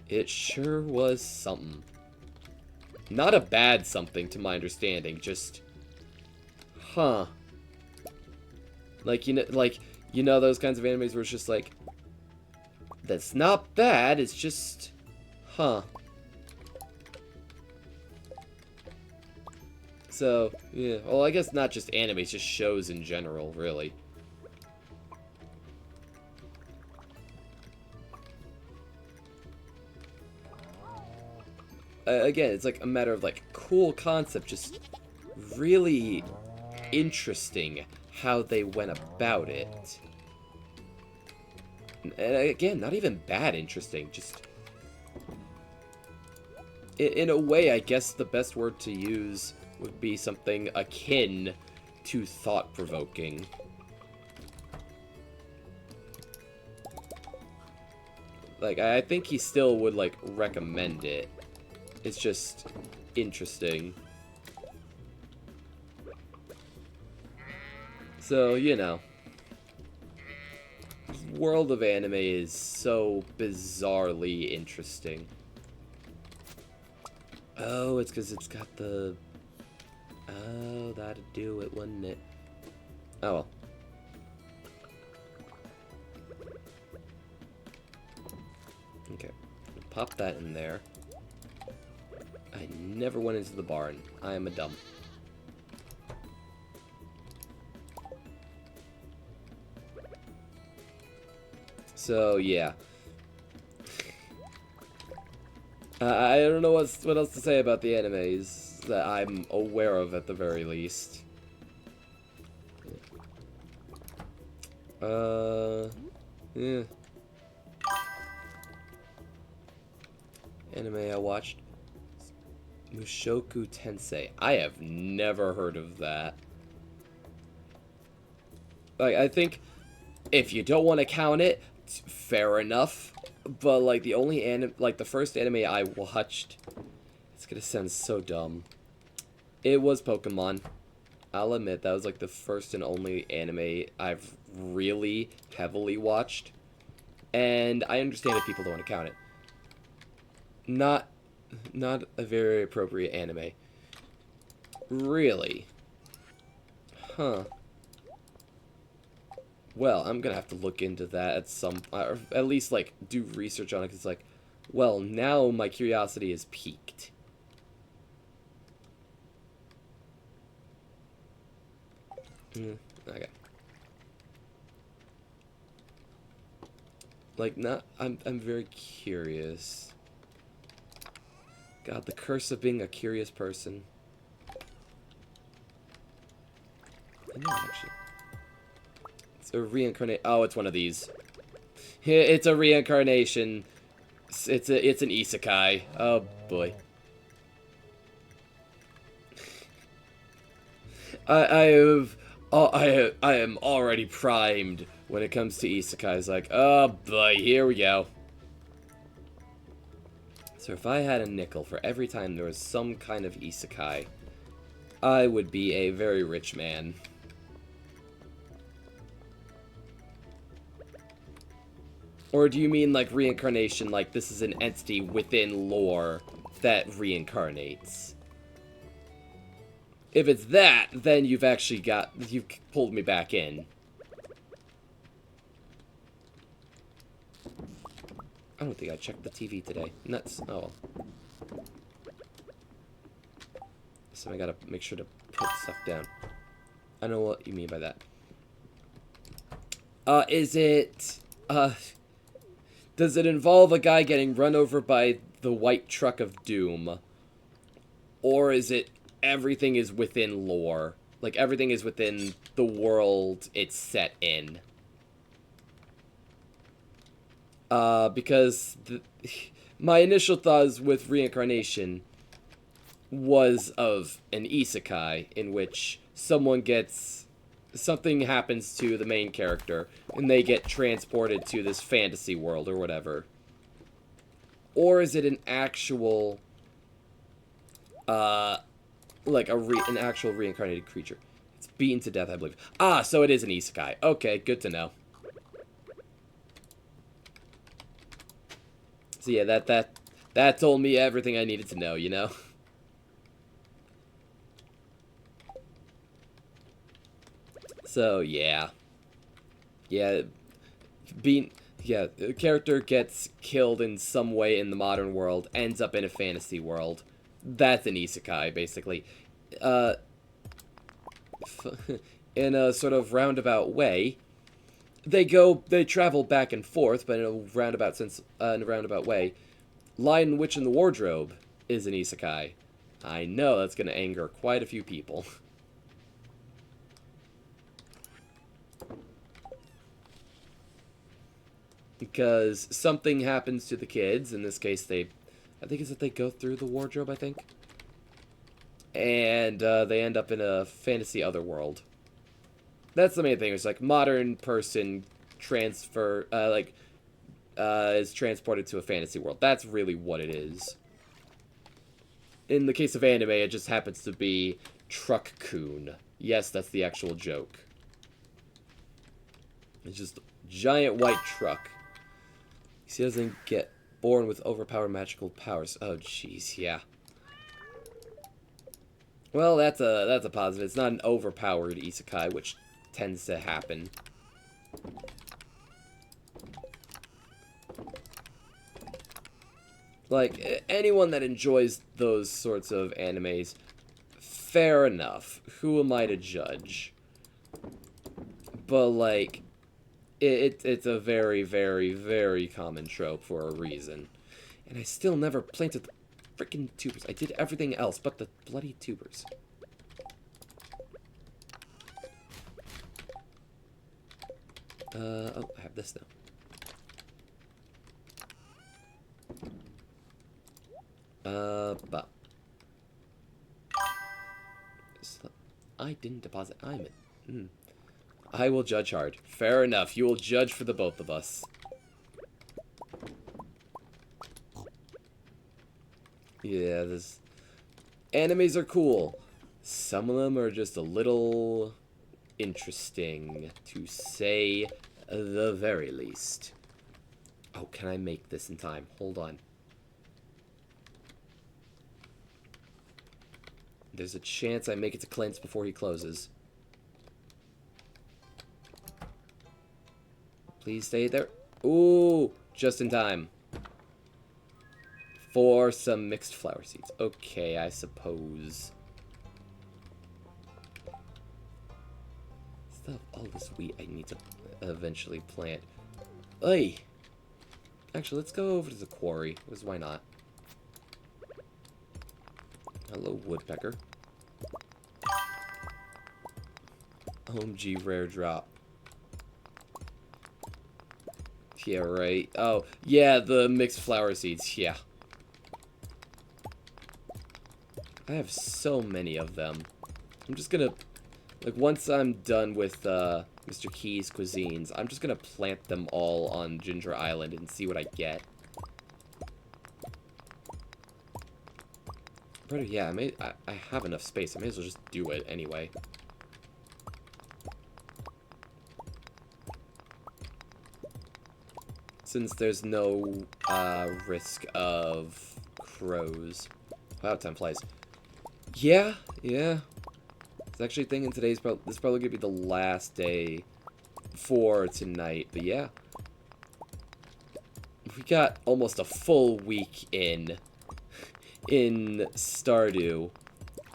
It sure was something. Not a bad something, to my understanding, just... Huh. Like, you know those kinds of animes where it's just like... That's not bad, it's just... Huh. So, yeah. Well, I guess not just animes, just shows in general, really. Again, it's like a matter of, like, cool concept, just really interesting how they went about it. And again, not even bad interesting, just... In a way, I guess the best word to use would be something akin to thought-provoking. Like, I think he still would, like, recommend it. It's just interesting. So, you know. The world of anime is so bizarrely interesting. Oh, it's because it's got the... Oh, that'd do it, wouldn't it? Oh, well. Okay. Pop that in there. I never went into the barn. I am a dumb. So, yeah. I don't know what else to say about the animes that I'm aware of at the very least. Yeah. Anime I watched. Mushoku Tensei. I have never heard of that. Like, I think if you don't want to count it, fair enough. But, like, the only the first anime I watched, it's gonna sound so dumb. It was Pokemon. I'll admit, that was, like, the first and only anime I've really heavily watched. And I understand if people don't want to count it. Not a very appropriate anime. Really? Huh. Well, I'm gonna have to look into that at some... or at least, like, do research on it, because, like, Well, now my curiosity is piqued. Okay. Like, not... I'm very curious. God, the curse of being a curious person. No, actually. It's a reincarnate... Oh, it's one of these. It's a reincarnation. It's an isekai. Oh, boy. I have... Oh, I am already primed when it comes to isekais. Like, oh, boy, here we go. So if I had a nickel for every time there was some kind of isekai, I would be a very rich man. Or do you mean like reincarnation, like this is an entity within lore that reincarnates? If it's that, then you've pulled me back in. I don't think I checked the TV today. Nuts. Oh. So I gotta make sure to put stuff down. I know what you mean by that. Is it, does it involve a guy getting run over by the white truck of doom? Or is it everything is within lore? Like, everything is within the world it's set in? Because my initial thoughts with reincarnation was of an isekai, in which something happens to the main character, and they get transported to this fantasy world or whatever. Or is it an actual, like an actual reincarnated creature? It's beaten to death, I believe. Ah, so it is an isekai. Okay, good to know. So yeah, that told me everything I needed to know, you know? So, yeah. Yeah, the character gets killed in some way in the modern world, ends up in a fantasy world. That's an isekai, basically. In a sort of roundabout way, they travel back and forth, but in a roundabout way. Lion, Witch, and the Wardrobe is an isekai. I know that's going to anger quite a few people. Because something happens to the kids. In this case, I think it's that they go through the wardrobe, I think. And they end up in a fantasy otherworld. That's the main thing. It's like modern person is transported to a fantasy world. That's really what it is. In the case of anime, it just happens to be Truck-kun. Yes, that's the actual joke. It's just a giant white truck. He doesn't get born with overpowered magical powers. Oh, jeez, yeah. Well, that's a positive. It's not an overpowered isekai, which tends to happen. Like, anyone that enjoys those sorts of animes, fair enough. Who am I to judge? But, like, it's a very, very, very common trope for a reason. And I still never planted the freaking tubers. I did everything else but the bloody tubers. Oh, I have this now. But I didn't deposit Iman. I will judge hard. Fair enough. You will judge for the both of us. Yeah, animes are cool. Some of them are just a little interesting, to say the very least. Oh, can I make this in time? Hold on. There's a chance I make it to Clint's before he closes. Please stay there. Ooh, just in time. For some mixed flower seeds. Okay, I suppose. Still have all this wheat I need to eventually plant. Hey! Actually, let's go over to the quarry, because why not? Hello, woodpecker. OMG, rare drop. Yeah, right. Oh, yeah, the mixed flower seeds, yeah. I have so many of them. I'm just gonna, like, once I'm done with Mr. Key's cuisines, I'm just gonna plant them all on Ginger Island and see what I get. But yeah, I have enough space. I may as well just do it anyway. Since there's no risk of crows. Wow, time flies. Yeah. It's actually thinking this is probably gonna be the last day for tonight, but yeah. We got almost a full week in Stardew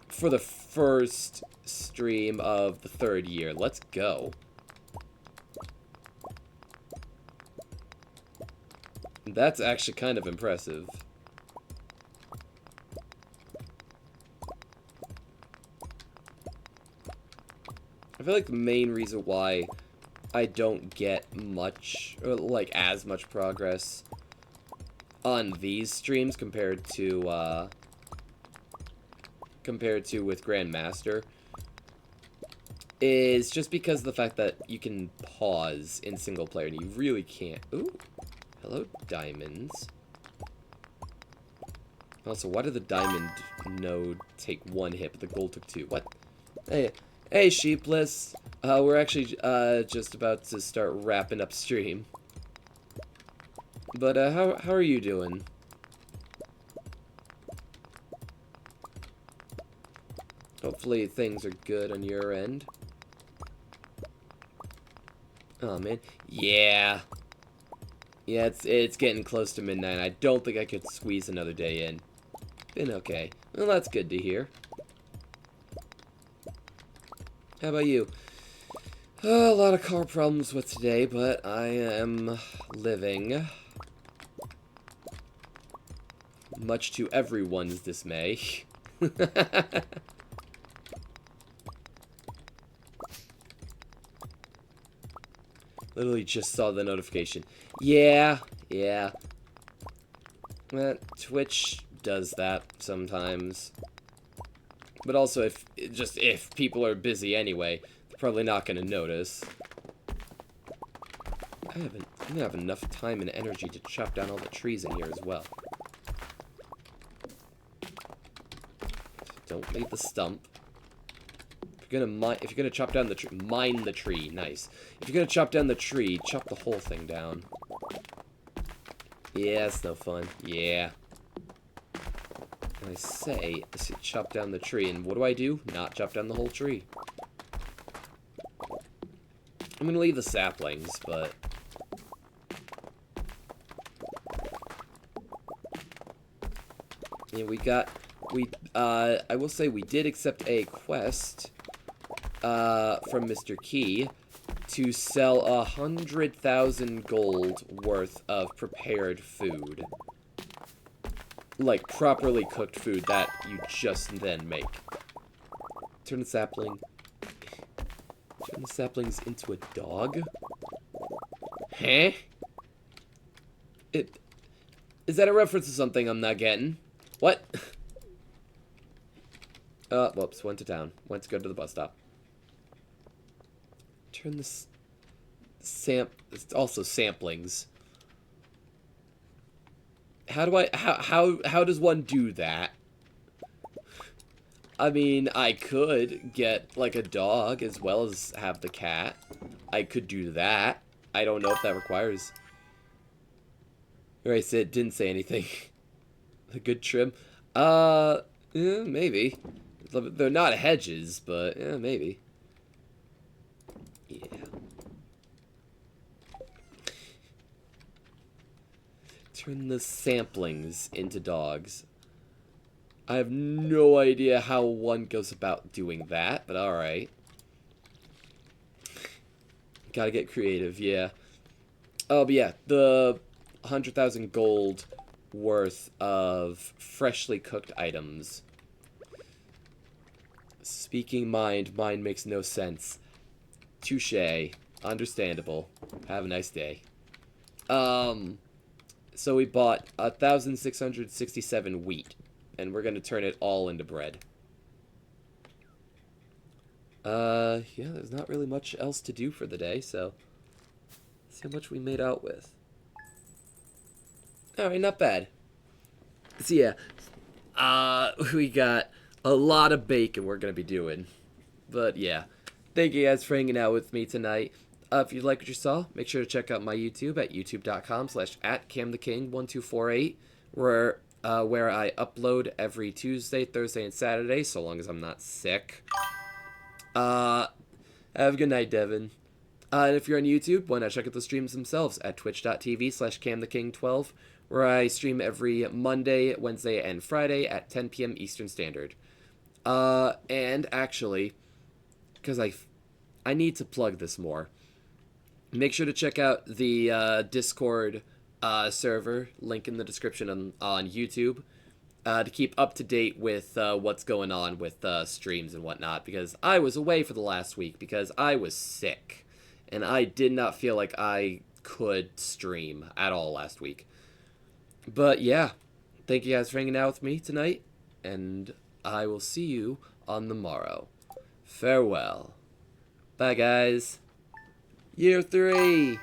for the first stream of the 3rd year. Let's go. That's actually kind of impressive. I feel like the main reason why I don't get much, or like as much progress on these streams compared to with Grandmaster is just because of the fact that you can pause in single player and you really can't. Ooh, hello, diamonds. Also, why did the diamond node take 1 hit, but the gold took 2? What? Hey, Sheepless. We're actually just about to start wrapping up stream. But how are you doing? Hopefully things are good on your end. Oh man, yeah, it's getting close to midnight. I don't think I could squeeze another day in. Been okay. Well, that's good to hear. How about you? A lot of car problems with today, but I am living. Much to everyone's dismay. Literally just saw the notification. Yeah. Twitch does that sometimes. But also, if people are busy anyway, they're probably not going to notice. I'm gonna have enough time and energy to chop down all the trees in here as well. Don't leave the stump. If you're gonna chop down the tree, mine the tree. Nice. If you're gonna chop down the tree, chop the whole thing down. Yeah, it's no fun. Yeah. And I say chop down the tree, and what do? Not chop down the whole tree. I'm gonna leave the saplings, but yeah, I will say we did accept a quest from Mr. Key to sell 100,000 gold worth of prepared food. Like, properly cooked food that you just then make. Turn the saplings into a dog? Huh? Is that a reference to something I'm not getting? What? Whoops, went to town. Went to go to the bus stop. Turn this it's also samplings. How does one do that? I mean, I could get like a dog as well as have the cat. I could do that. I don't know if that requires. I said didn't say anything. A good trim. Yeah, maybe. They're not hedges, but yeah, maybe. Yeah. Turn the samplings into dogs. I have no idea how one goes about doing that, but alright. Gotta get creative, yeah. Oh, but yeah, the 100,000 gold worth of freshly cooked items. Speaking mind makes no sense. Touche. Understandable. Have a nice day. So we bought 1,667 wheat, and we're gonna turn it all into bread. Yeah, there's not really much else to do for the day, so let's see how much we made out with. Alright, not bad. So yeah, we got a lot of bacon we're gonna be doing. But yeah, thank you guys for hanging out with me tonight. If you like what you saw, make sure to check out my YouTube at youtube.com/@camtheking1248, where I upload every Tuesday, Thursday, and Saturday, so long as I'm not sick. Have a good night, Devin. And if you're on YouTube, why not check out the streams themselves at twitch.tv/camtheking12, where I stream every Monday, Wednesday, and Friday at 10 p.m. Eastern Standard. And actually, because I need to plug this more, make sure to check out the Discord server, link in the description on YouTube, to keep up to date with what's going on with streams and whatnot, because I was away for the last week because I was sick, and I did not feel like I could stream at all last week. But yeah, thank you guys for hanging out with me tonight, and I will see you on the morrow. Farewell. Bye, guys. Year 3!